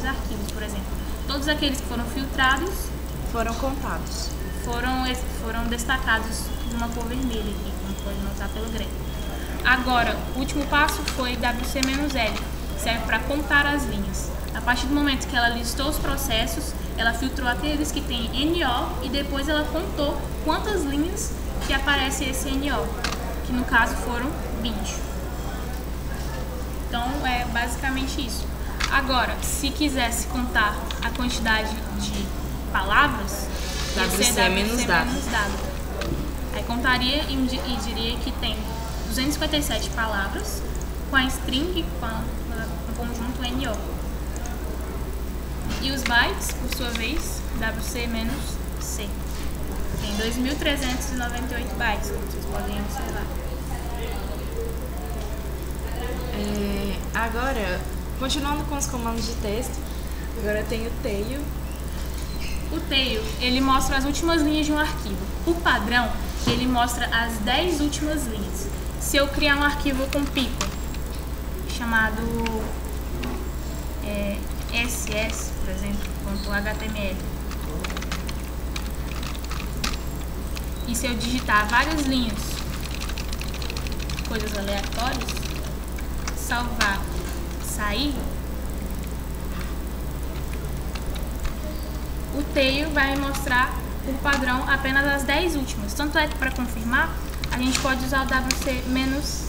arquivos, por exemplo. Todos aqueles que foram filtrados foram contados. Foram destacados numa cor vermelha aqui, como pode notar pelo grep. Agora, o último passo foi WC-L, que serve para contar as linhas. A partir do momento que ela listou os processos, ela filtrou aqueles que tem NO e depois ela contou quantas linhas que aparece esse NO, que no caso foram 20. Então é basicamente isso. Agora, se quisesse contar a quantidade de palavras, WC-dado. Aí contaria e diria que tem 257 palavras com a string, com o conjunto NO. E os bytes, por sua vez, WC-C. Tem 2.398 bytes, como vocês podem observar. Agora, continuando com os comandos de texto, agora tem o tail. O tail, ele mostra as últimas linhas de um arquivo. Por padrão, ele mostra as 10 últimas linhas. Se eu criar um arquivo com pico, chamado SS, por exemplo, .html, e se eu digitar várias linhas, coisas aleatórias, salvar, sair, o tail vai mostrar por padrão apenas as 10 últimas. Tanto é que para confirmar, a gente pode usar o WC-L,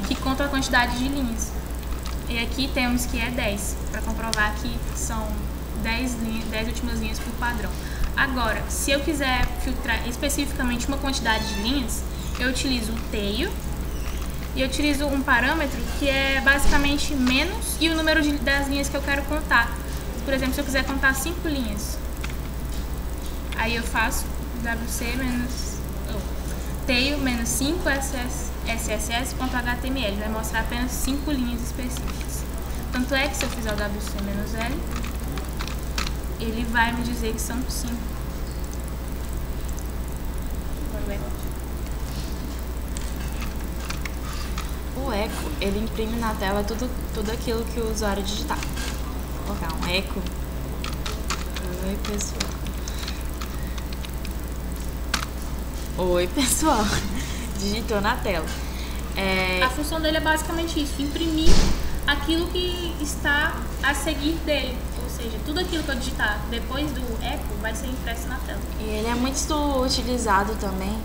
que conta a quantidade de linhas. E aqui temos que é 10, para comprovar que são 10 últimas linhas por padrão. Agora, se eu quiser filtrar especificamente uma quantidade de linhas, eu utilizo o tail e eu utilizo um parâmetro que é basicamente menos e o número das linhas que eu quero contar. Por exemplo, se eu quiser contar 5 linhas, aí eu faço wc menos tail menos 5 sss.html, vai mostrar apenas 5 linhas específicas. Tanto é que se eu fizer o wc menos l, ele vai me dizer que são 5. O eco, ele imprime na tela tudo aquilo que o usuário digitar. Vou colocar um eco. Oi, pessoal. Oi, pessoal. Digitou na tela. A função dele é basicamente isso, imprimir aquilo que está a seguir dele. Ou seja, tudo aquilo que eu digitar depois do eco vai ser impresso na tela. E ele é muito utilizado também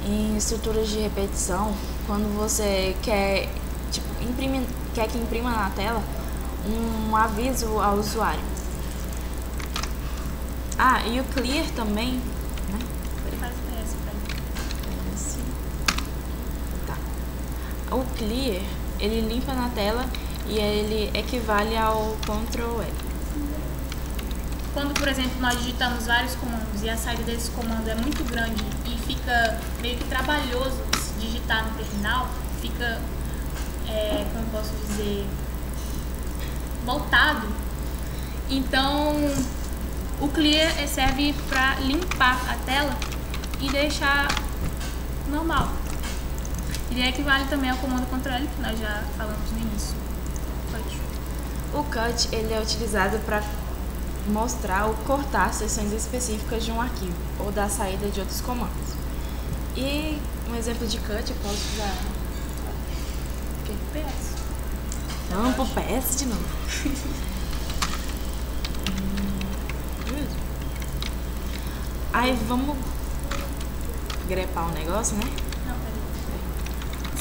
em estruturas de repetição, quando você quer, tipo, quer que imprima na tela um aviso ao usuário. Ah, e o clear também, né? Ele faz PS pra ele. Tá. O clear, ele limpa na tela e ele equivale ao Ctrl L. Quando, por exemplo, nós digitamos vários comandos e a saída desse comando é muito grande e fica meio que trabalhoso se digitar no terminal, fica, como posso dizer, voltado. Então, o clear serve para limpar a tela e deixar normal. Ele equivale também ao comando Ctrl L, que nós já falamos no início. Cut. O cut, ele é utilizado para mostrar ou cortar seções específicas de um arquivo ou da saída de outros comandos. E um exemplo de cut eu posso usar PS. Vamos pro PS de novo. Aí vamos grepar o negócio, né? Não, peraí.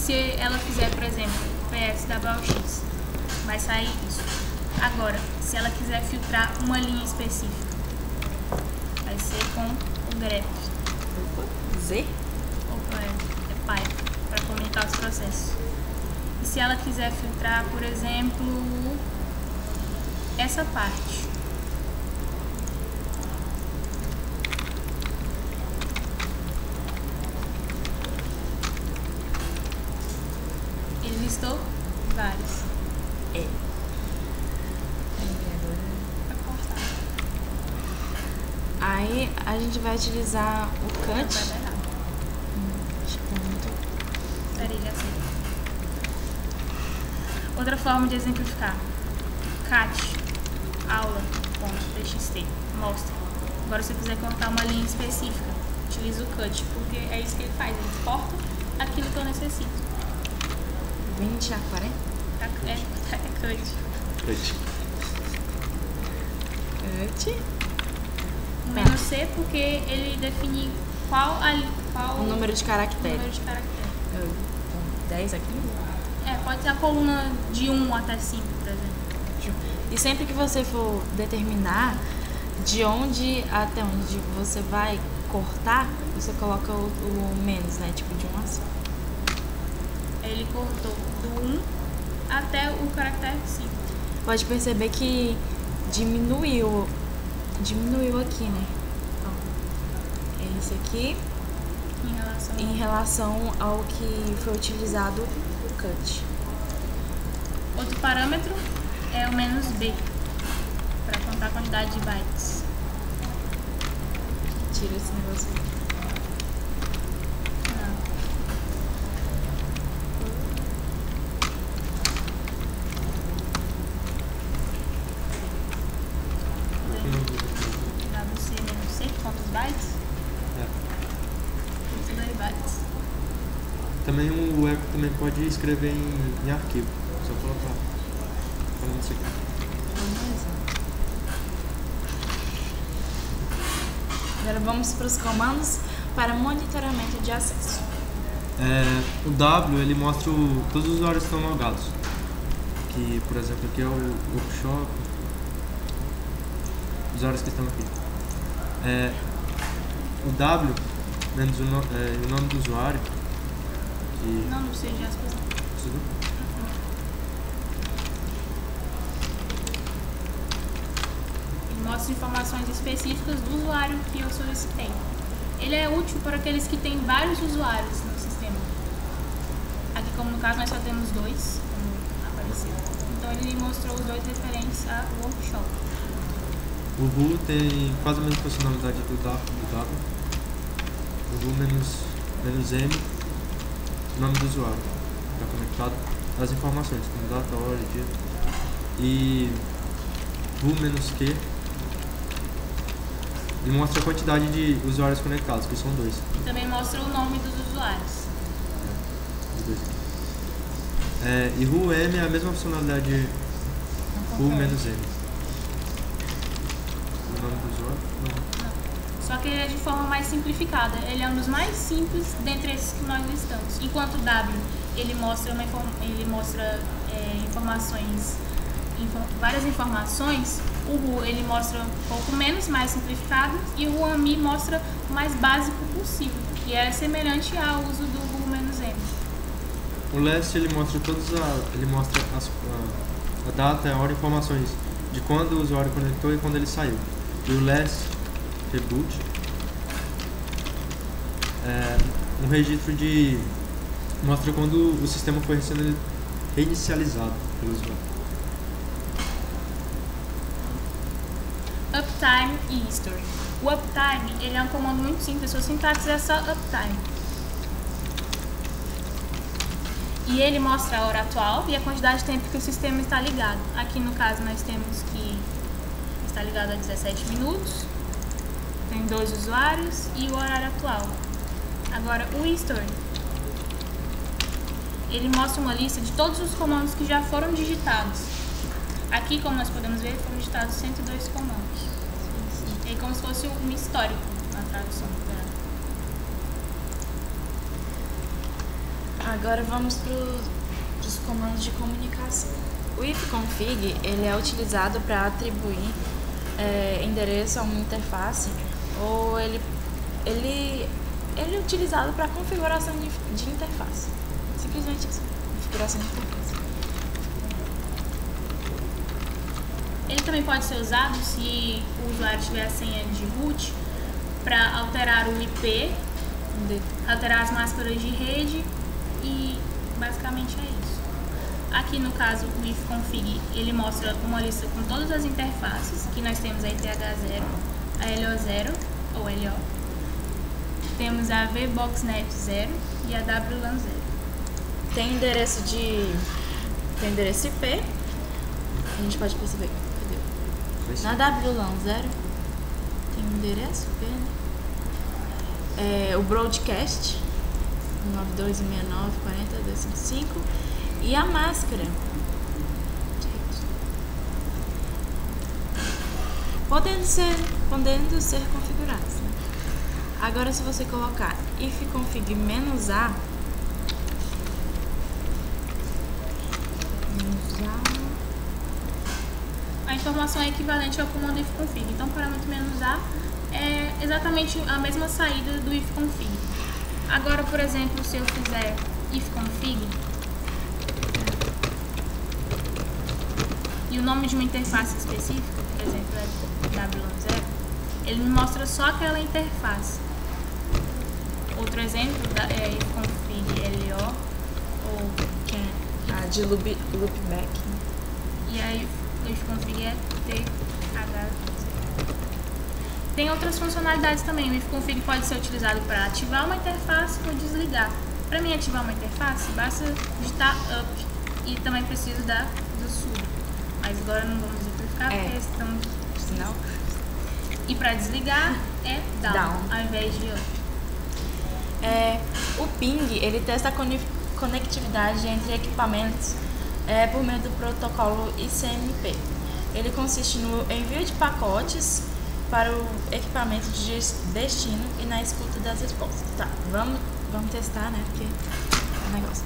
Se ela fizer, por exemplo, PSWX, vai sair isso. Agora, se ela quiser filtrar uma linha específica, vai ser com o grep. Z? Opa, é Python, para comentar os processos. E se ela quiser filtrar, por exemplo, essa parte. Ele listou vários. Pra cortar. Aí a gente vai utilizar o cut. Vai dar errado. Acho que tá muito. Peraí, já sei. Outra forma de exemplificar. Cat aula.txt mostra. Agora, se eu quiser cortar uma linha específica, utilizo o cut, porque é isso que ele faz. Ele corta aquilo que eu necessito. 20 a 40? É cut. Cut. O menos C, porque ele define qual O número de caracteres. número de caracteres. 10 aqui? Pode ser a coluna de 1 até 5, por exemplo. E sempre que você for determinar de onde até onde você vai cortar, você coloca o menos, né? Tipo de 1 a 5. Ele cortou do 1 até o caractere 5. Pode perceber que diminuiu aqui, né? Ó, é esse aqui em relação ao que foi utilizado o cut. Outro parâmetro é o menos B, para contar a quantidade de bytes. Tira esse negócio aqui. WC menos C, quantos bytes? Isso daí bytes. Também o eco também pode escrever em arquivo. Só colocar. Falando isso aqui. Agora vamos para os comandos para monitoramento de acesso. O W ele mostra todos os usuários que estão logados. que, por exemplo, aqui é o workshop, usuários que estão aqui. O W menos o nome do usuário. Que Não precisa de aspas. Precisa? Ele mostra informações específicas do usuário que eu solicitei. Ele é útil para aqueles que têm vários usuários no sistema. Aqui, como no caso, nós só temos 2, como apareceu. Então, ele mostrou os 2 referentes ao workshop. O Who tem quase a mesma funcionalidade do W. O Who menos M, nome do usuário. Está conectado às informações, como data, hora, dia. E Who menos Q, ele mostra a quantidade de usuários conectados, que são 2. Também mostra o nome dos usuários. Os 2. E Who M é a mesma funcionalidade de Who menos M. O nome do usuário? Não. Só que ele é de forma mais simplificada. Ele é um dos mais simples dentre esses que nós listamos. Enquanto o W, ele mostra, várias informações, o Who ele mostra um pouco menos, mais simplificado, e o AMI mostra o mais básico possível, e é semelhante ao uso do Who menos M. O Last ele mostra a data, a hora e informações de quando o usuário conectou e quando ele saiu. E o Last Reboot é um registro mostra quando o sistema foi sendo reinicializado pelo usuário. Uptime e History. O Uptime ele é um comando muito simples, sua sintaxe é só Uptime. E ele mostra a hora atual e a quantidade de tempo que o sistema está ligado. Aqui no caso nós temos que está ligado a 17 minutos, tem 2 usuários e o horário atual. Agora o History, ele mostra uma lista de todos os comandos que já foram digitados. Aqui, como nós podemos ver, foram digitados 102 comandos. É como se fosse um histórico na tradução. Agora vamos para os comandos de comunicação. O ifconfig ele é utilizado para atribuir endereço a uma interface, ou ele é utilizado para configuração de interface. Simplesmente isso, configuração de interface. Ele também pode ser usado se o usuário tiver a senha de root para alterar o IP, alterar as máscaras de rede e basicamente é isso. Aqui no caso o ifconfig ele mostra uma lista com todas as interfaces, que nós temos a ITH0, a LO0 ou LO, temos a VBoxNet 0 e a WLAN 0. Tem endereço IP, a gente pode perceber. Na WLAN 0 tem um endereço IP, né? O broadcast 92.169.40.255 e a máscara podendo ser configurados, né? Agora se você colocar ifconfig -a a informação é equivalente ao comando ifconfig. Então, parâmetro -a é exatamente a mesma saída do ifconfig. Agora, por exemplo, se eu fizer ifconfig e o nome de uma interface específica, por exemplo, é WLAN0, ele me mostra só aquela interface. Outro exemplo é ifconfig LO ou de loopback. E aí o ifconfig é TH0. Tem outras funcionalidades também. O ifconfig pode ser utilizado para ativar uma interface ou desligar. Para mim ativar uma interface, basta digitar up e também preciso do sudo. Mas agora não vamos simplificar porque estamos... Não. E para desligar é down ao invés de up. O ping ele testa a conectividade entre equipamentos por meio do protocolo ICMP. Ele consiste no envio de pacotes para o equipamento de destino e na escuta das respostas. Tá, vamos testar, né? Porque é um negócio.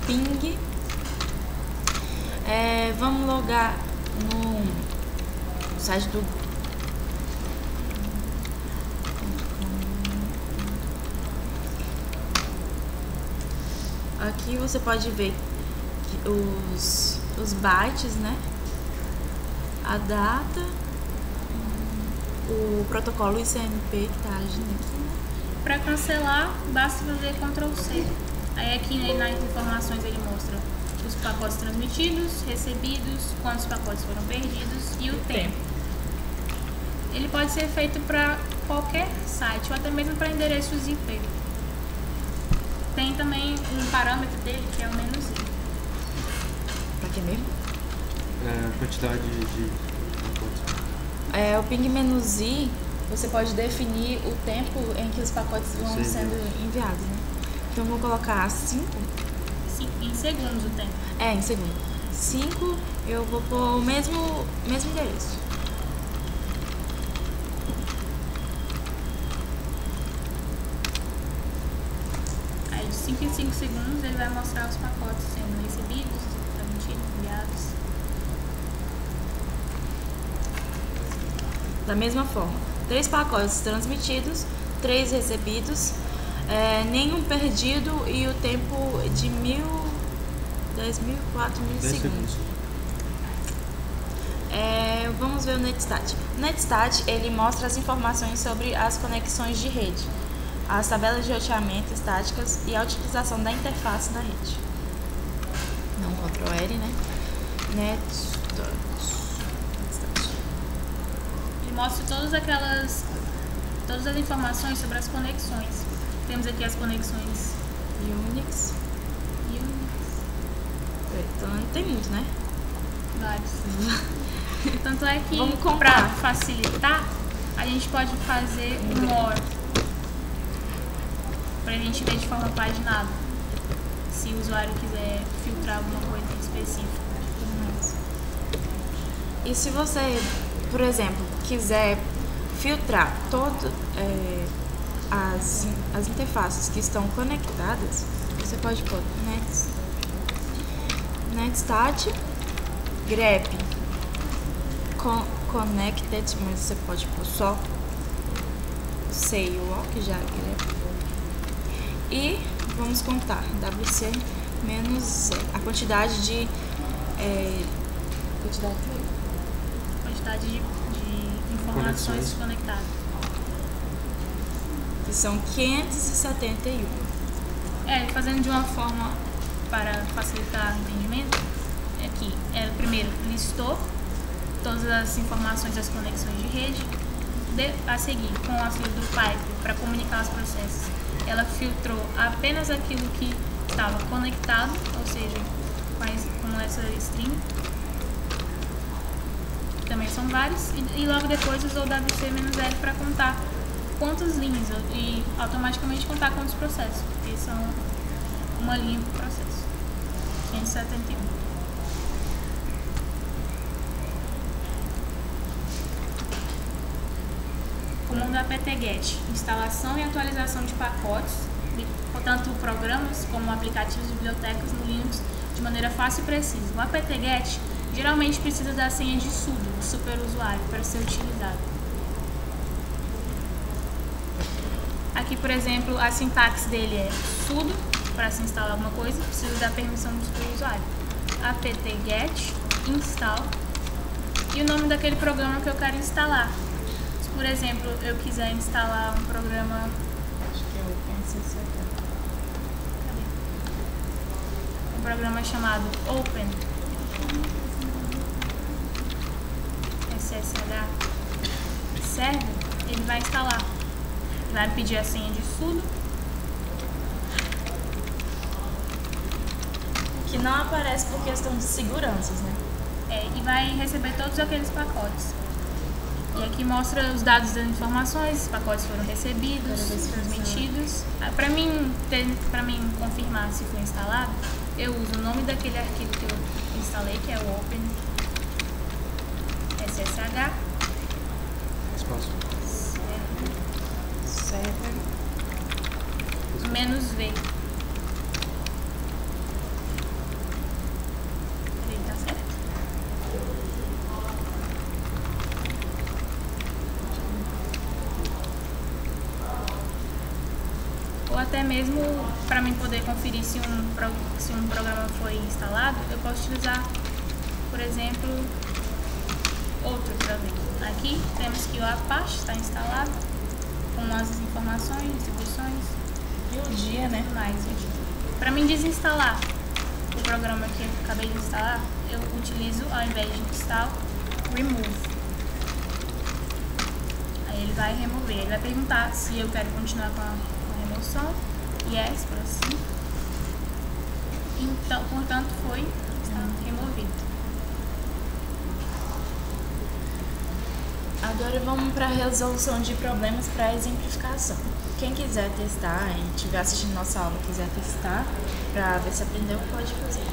Ping Vamos logar no site do aqui você pode ver que os bytes, né? A data, o protocolo ICMP que está agindo aqui, né? Para cancelar, basta fazer Ctrl+C. Aí aqui nas informações ele mostra os pacotes transmitidos, recebidos, quantos pacotes foram perdidos e o tempo. Ele pode ser feito para qualquer site ou até mesmo para endereços IP. Tem também um parâmetro dele que é o "-i". Para que mesmo? A quantidade de pacotes. O ping-i, você pode definir o tempo em que os pacotes vão sendo enviados, né? Então eu vou colocar 5. Em segundos o tempo. Em segundo. 5, eu vou pôr o mesmo endereço. Aí de 5 em 5 segundos ele vai mostrar os pacotes sendo recebidos, transmitidos, enviados. Da mesma forma, 3 pacotes transmitidos, 3 recebidos, nenhum perdido e o tempo de 10.000, 4.000 segundos. Vamos ver o Netstat. O Netstat, ele mostra as informações sobre as conexões de rede, as tabelas de roteamento estáticas e a utilização da interface da rede. Não, Ctrl+R, né? Netstat. Ele mostra todas as informações sobre as conexões. Temos aqui as conexões Unix. Então não tem muito, né? vários. Tanto é que Vamos para facilitar, a gente pode fazer um OR para a gente ver de forma paginada, se o usuário quiser filtrar alguma coisa específica. E se você, por exemplo, quiser filtrar todas as interfaces que estão conectadas, você pode pôr netstat grep connected, mas você pode pôr só CUO, que já é grep. E vamos contar wc menos a quantidade de Quantidade de informações conectadas. Que são 571. Fazendo de uma forma para facilitar o entendimento, aqui, primeiro listou todas as informações das conexões de rede, a seguir, com o auxílio do pipe para comunicar os processos, ela filtrou apenas aquilo que estava conectado, ou seja, como essa string, que também são vários, e logo depois usou o wc-l para contar quantas linhas e automaticamente contar quantos processos, porque são uma linha por processo. 571. Comando apt-get, instalação e atualização de pacotes, tanto programas como aplicativos e bibliotecas no Linux de maneira fácil e precisa. O apt-get geralmente precisa da senha de sudo, do superusuário, para ser utilizado. Aqui, por exemplo, a sintaxe dele é sudo, para se instalar alguma coisa, precisa da permissão do superusuário. apt-get install e o nome daquele programa que eu quero instalar. Se, por exemplo, eu quiser instalar um programa... Acho que é o OpenSSH. Um programa chamado Open SSH Server, ele vai instalar. Vai pedir a senha de sudo, Que não aparece por questão de seguranças, né? E vai receber todos aqueles pacotes. E aqui mostra os dados das informações, os pacotes foram recebidos, transmitidos. Para mim confirmar se foi instalado, eu uso o nome daquele arquivo que eu instalei, que é o Open SSH. Espaço. Server. -v. Peraí, tá certo? até mesmo para mim poder conferir se um programa foi instalado, eu posso utilizar, por exemplo, outro programa. Aqui temos que o Apache está instalado, com as informações, distribuições E o dia, né? mais. Para mim desinstalar o programa que eu acabei de instalar, eu utilizo, ao invés de install, remove. Aí ele vai remover, ele vai perguntar se eu quero continuar com a remoção. Yes, para sim. Então, portanto, está removido. Agora vamos para a resolução de problemas para exemplificação. Quem quiser testar e estiver assistindo nossa aula e quiser testar para ver se aprendeu, pode fazer.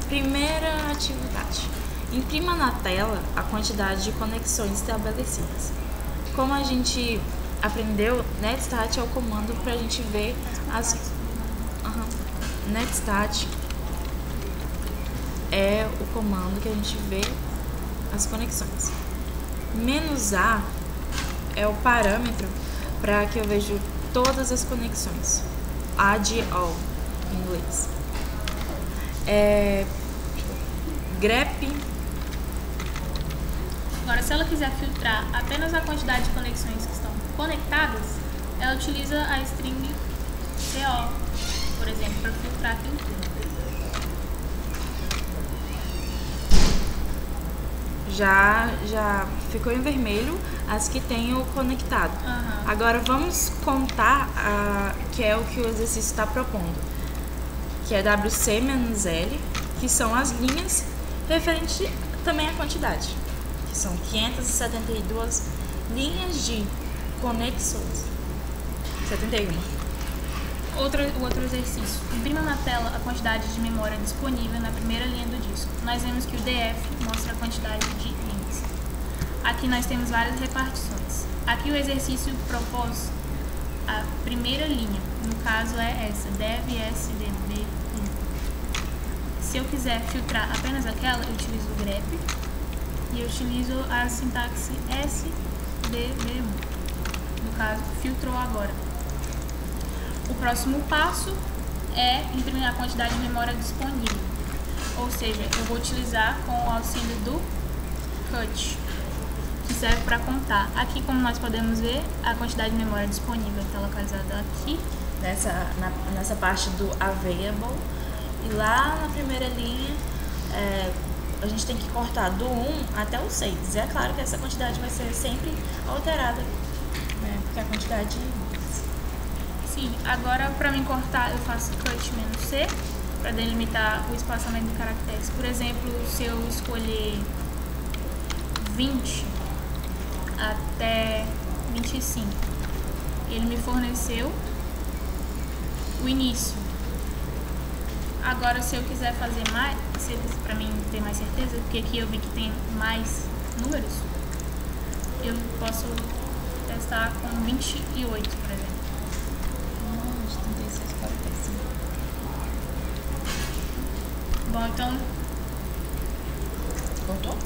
Primeira atividade. Imprima na tela a quantidade de conexões estabelecidas. Como a gente aprendeu, netstat é o comando para a gente ver as... Netstat é o comando que a gente vê as conexões. -A é o parâmetro para que eu veja todas as conexões. Add all, em inglês. grep. Agora, se ela quiser filtrar apenas a quantidade de conexões que estão conectadas, ela utiliza a string CO, por exemplo, para filtrar aquilo tudo. Já ficou em vermelho as que tem o conectado. Agora vamos contar que é o que o exercício está propondo, que é WC-L, que são as linhas referente também à quantidade, que são 572 linhas de conexões. 71. O outro exercício. Imprima na tela a quantidade de memória disponível na primeira linha do disco. Nós vemos que o DF mostra a quantidade de linhas. Aqui nós temos várias repartições. Aqui o exercício propôs a primeira linha. No caso é essa, DEV-SDB1. Se eu quiser filtrar apenas aquela, eu utilizo o grep e eu utilizo a sintaxe SDB1. No caso, filtrou agora. O próximo passo é imprimir a quantidade de memória disponível. Ou seja, eu vou utilizar com o auxílio do cut, que serve para contar. Aqui, como nós podemos ver, a quantidade de memória disponível está localizada aqui. Nessa parte do available. E lá na primeira linha, a gente tem que cortar do 1 até o 6. E é claro que essa quantidade vai ser sempre alterada, né? Porque a quantidade... Sim, agora para mim cortar eu faço cut "-c", para delimitar o espaçamento de caracteres. Por exemplo, se eu escolher 20 até 25, ele me forneceu o início. Agora, se eu quiser fazer mais, para mim ter mais certeza, porque aqui eu vi que tem mais números, eu posso testar com 28, por exemplo. Bom, então... Contou?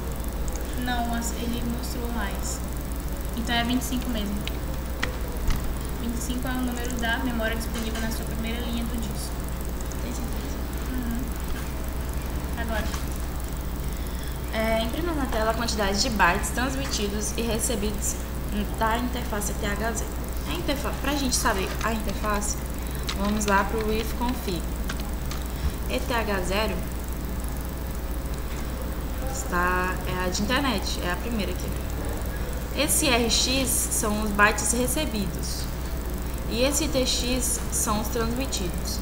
Não, ele mostrou mais. Então é 25 mesmo. 25 é o número da memória disponível na sua primeira linha do disco. Tem certeza? Agora. Imprima na tela a quantidade de bytes transmitidos e recebidos da interface ETH0. Para a gente saber a interface, vamos lá para o ifconfig. ETH0 é a de internet, é a primeira aqui. Esse RX são os bytes recebidos e esse TX são os transmitidos.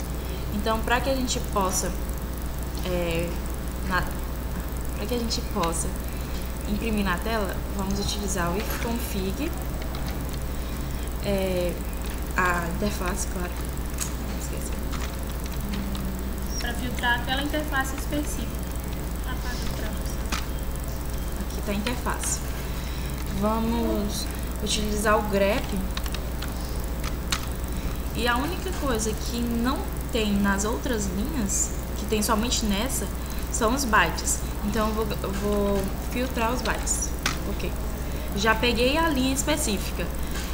Então, para que a gente possa imprimir na tela, vamos utilizar o ifconfig, a interface, claro. Não esqueci. Para filtrar aquela interface específica. Aqui está a interface. Vamos utilizar o grep. E a única coisa que não tem nas outras linhas, que tem somente nessa, são os bytes. Então eu vou filtrar os bytes. Ok. Já peguei a linha específica.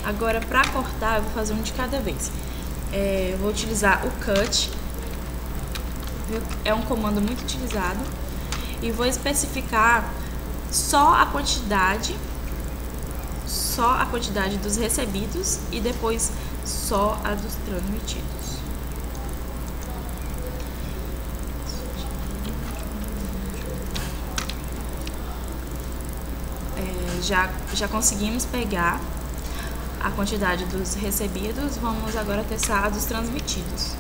Agora, para cortar, eu vou fazer um de cada vez. Eu vou utilizar o cut, é um comando muito utilizado, e vou especificar só a quantidade dos recebidos e depois só a dos transmitidos. Já conseguimos pegar a quantidade dos recebidos, vamos agora testar a dos transmitidos.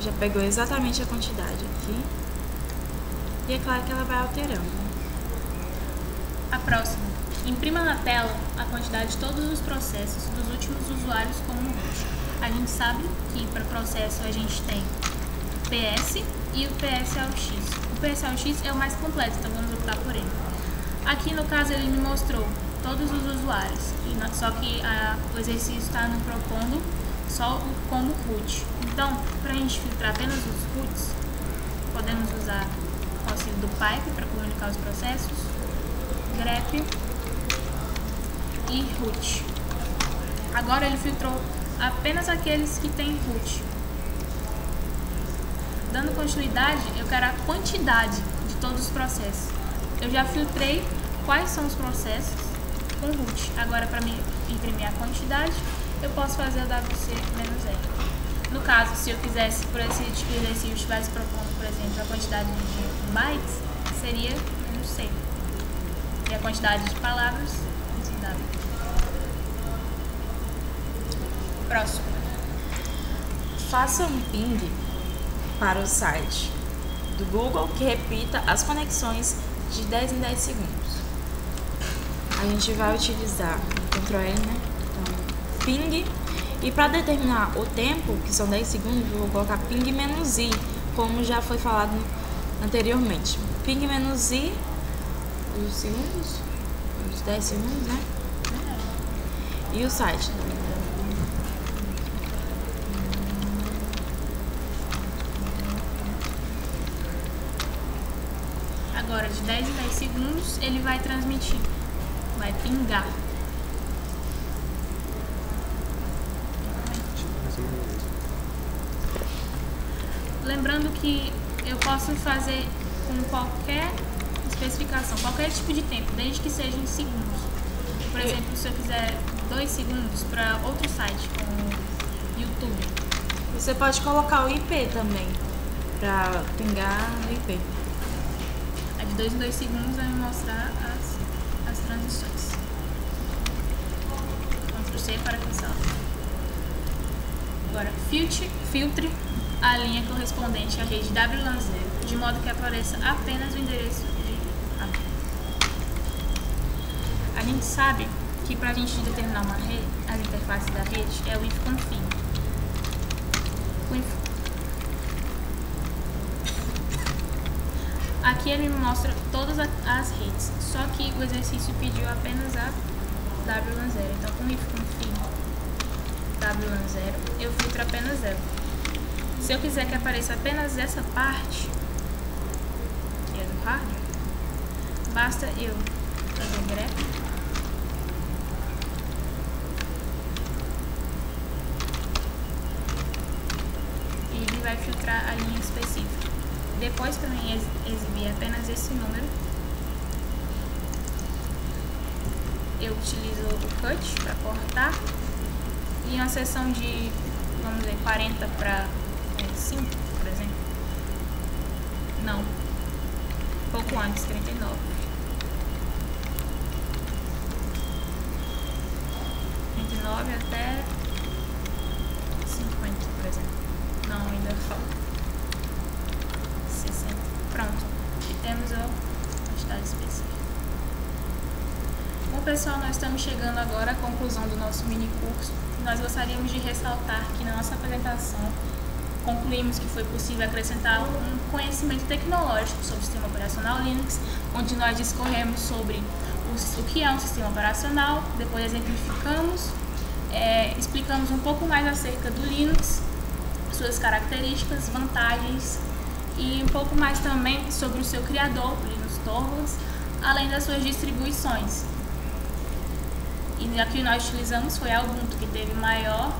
Já pegou exatamente a quantidade aqui. E é claro que ela vai alterando. A próxima. Imprima na tela a quantidade de todos os processos dos últimos usuários como root. A gente sabe que para processo a gente tem o PS e o PSLX. O PSLX é o mais completo, então vamos optar por ele. Aqui no caso ele me mostrou todos os usuários, só que o exercício está nos propondo só como root. Então, para a gente filtrar apenas os roots, podemos usar o auxílio do pipe para comunicar os processos, grep e root. Agora ele filtrou apenas aqueles que têm root. Dando continuidade, eu quero a quantidade de todos os processos. Eu já filtrei quais são os processos com root. Agora, para mim imprimir a quantidade, eu posso fazer o WC-R. No caso, se eu quisesse, por esse tipo de exercício, estivesse propondo, por exemplo, a quantidade de bytes, seria -C. E a quantidade de palavras, -W. Próximo. Faça um ping para o site do Google que repita as conexões de 10 em 10 segundos. A gente vai utilizar o Ctrl L, né? Então, ping. E para determinar o tempo, que são 10 segundos, eu vou colocar ping -I, como já foi falado anteriormente. Ping -I, os segundos, os 10 segundos, né? E o site. Agora, de 10 em 10 segundos, ele vai transmitir, vai pingar. Lembrando que eu posso fazer com qualquer especificação, qualquer tipo de tempo, desde que seja em segundos. Por exemplo, se eu fizer 2 segundos para outro site, como YouTube. Você pode colocar o IP também, para pingar no IP. De 2 em 2 segundos vai me mostrar as transições. Ctrl C para cancelar. Agora, filtre a linha correspondente à rede WLAN 0, de modo que apareça apenas o endereço de AP. A gente sabe que para a gente determinar uma rede, as interfaces da rede é o ifconfig. Aqui ele me mostra todas as redes, só que o exercício pediu apenas a WLAN 0. Então, com ifconfig WLAN 0, eu filtro apenas ela. Se eu quiser que apareça apenas essa parte, que é do hardware, basta eu fazer grep e ele vai filtrar a linha específica. Depois, para mim exibir apenas esse número, eu utilizo o cut para cortar, e uma seção de, vamos dizer, 40 para 5, por exemplo. Não, pouco antes, 39. 39 até 50, por exemplo. Não, ainda falta 60. Pronto, e temos a quantidade específica. Bom, pessoal, nós estamos chegando agora à conclusão do nosso mini curso. Nós gostaríamos de ressaltar que na nossa apresentação concluímos que foi possível acrescentar um conhecimento tecnológico sobre o sistema operacional Linux, onde nós discorremos sobre o que é um sistema operacional, depois exemplificamos, explicamos um pouco mais acerca do Linux, suas características, vantagens e um pouco mais também sobre o seu criador, o Linus Torvalds, além das suas distribuições. E a que nós utilizamos foi a Ubuntu, que teve maior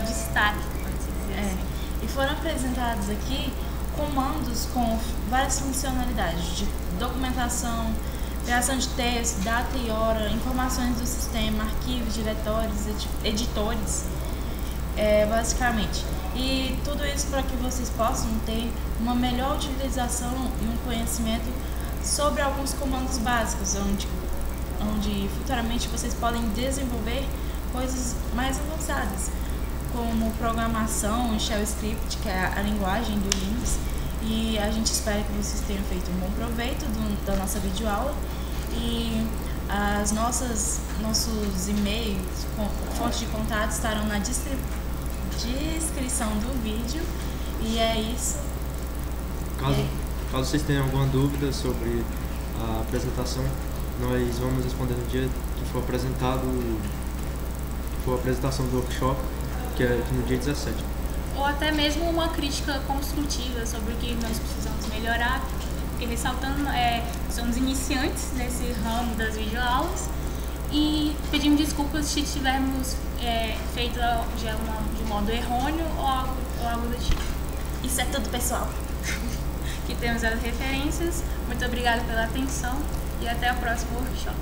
destaque, pode-se dizer assim. E foram apresentados aqui comandos com várias funcionalidades de documentação, criação de texto, data e hora, informações do sistema, arquivos, diretórios, editores, basicamente. E tudo isso para que vocês possam ter uma melhor utilização e um conhecimento sobre alguns comandos básicos, onde futuramente vocês podem desenvolver coisas mais avançadas, como programação em Shell Script, que é a linguagem do Linux. E a gente espera que vocês tenham feito um bom proveito da nossa videoaula. E nossos e-mails, fontes de contato estarão na descrição do vídeo. E é isso. Caso vocês tenham alguma dúvida sobre a apresentação, nós vamos responder no dia que for a apresentação do workshop, que é no dia 17. Ou até mesmo uma crítica construtiva sobre o que nós precisamos melhorar, porque ressaltando, somos iniciantes nesse ramo das videoaulas e pedimos desculpas se tivermos feito de modo errôneo ou algo do tipo. Isso é tudo, pessoal. Que temos as referências. Muito obrigada pela atenção e até o próximo workshop.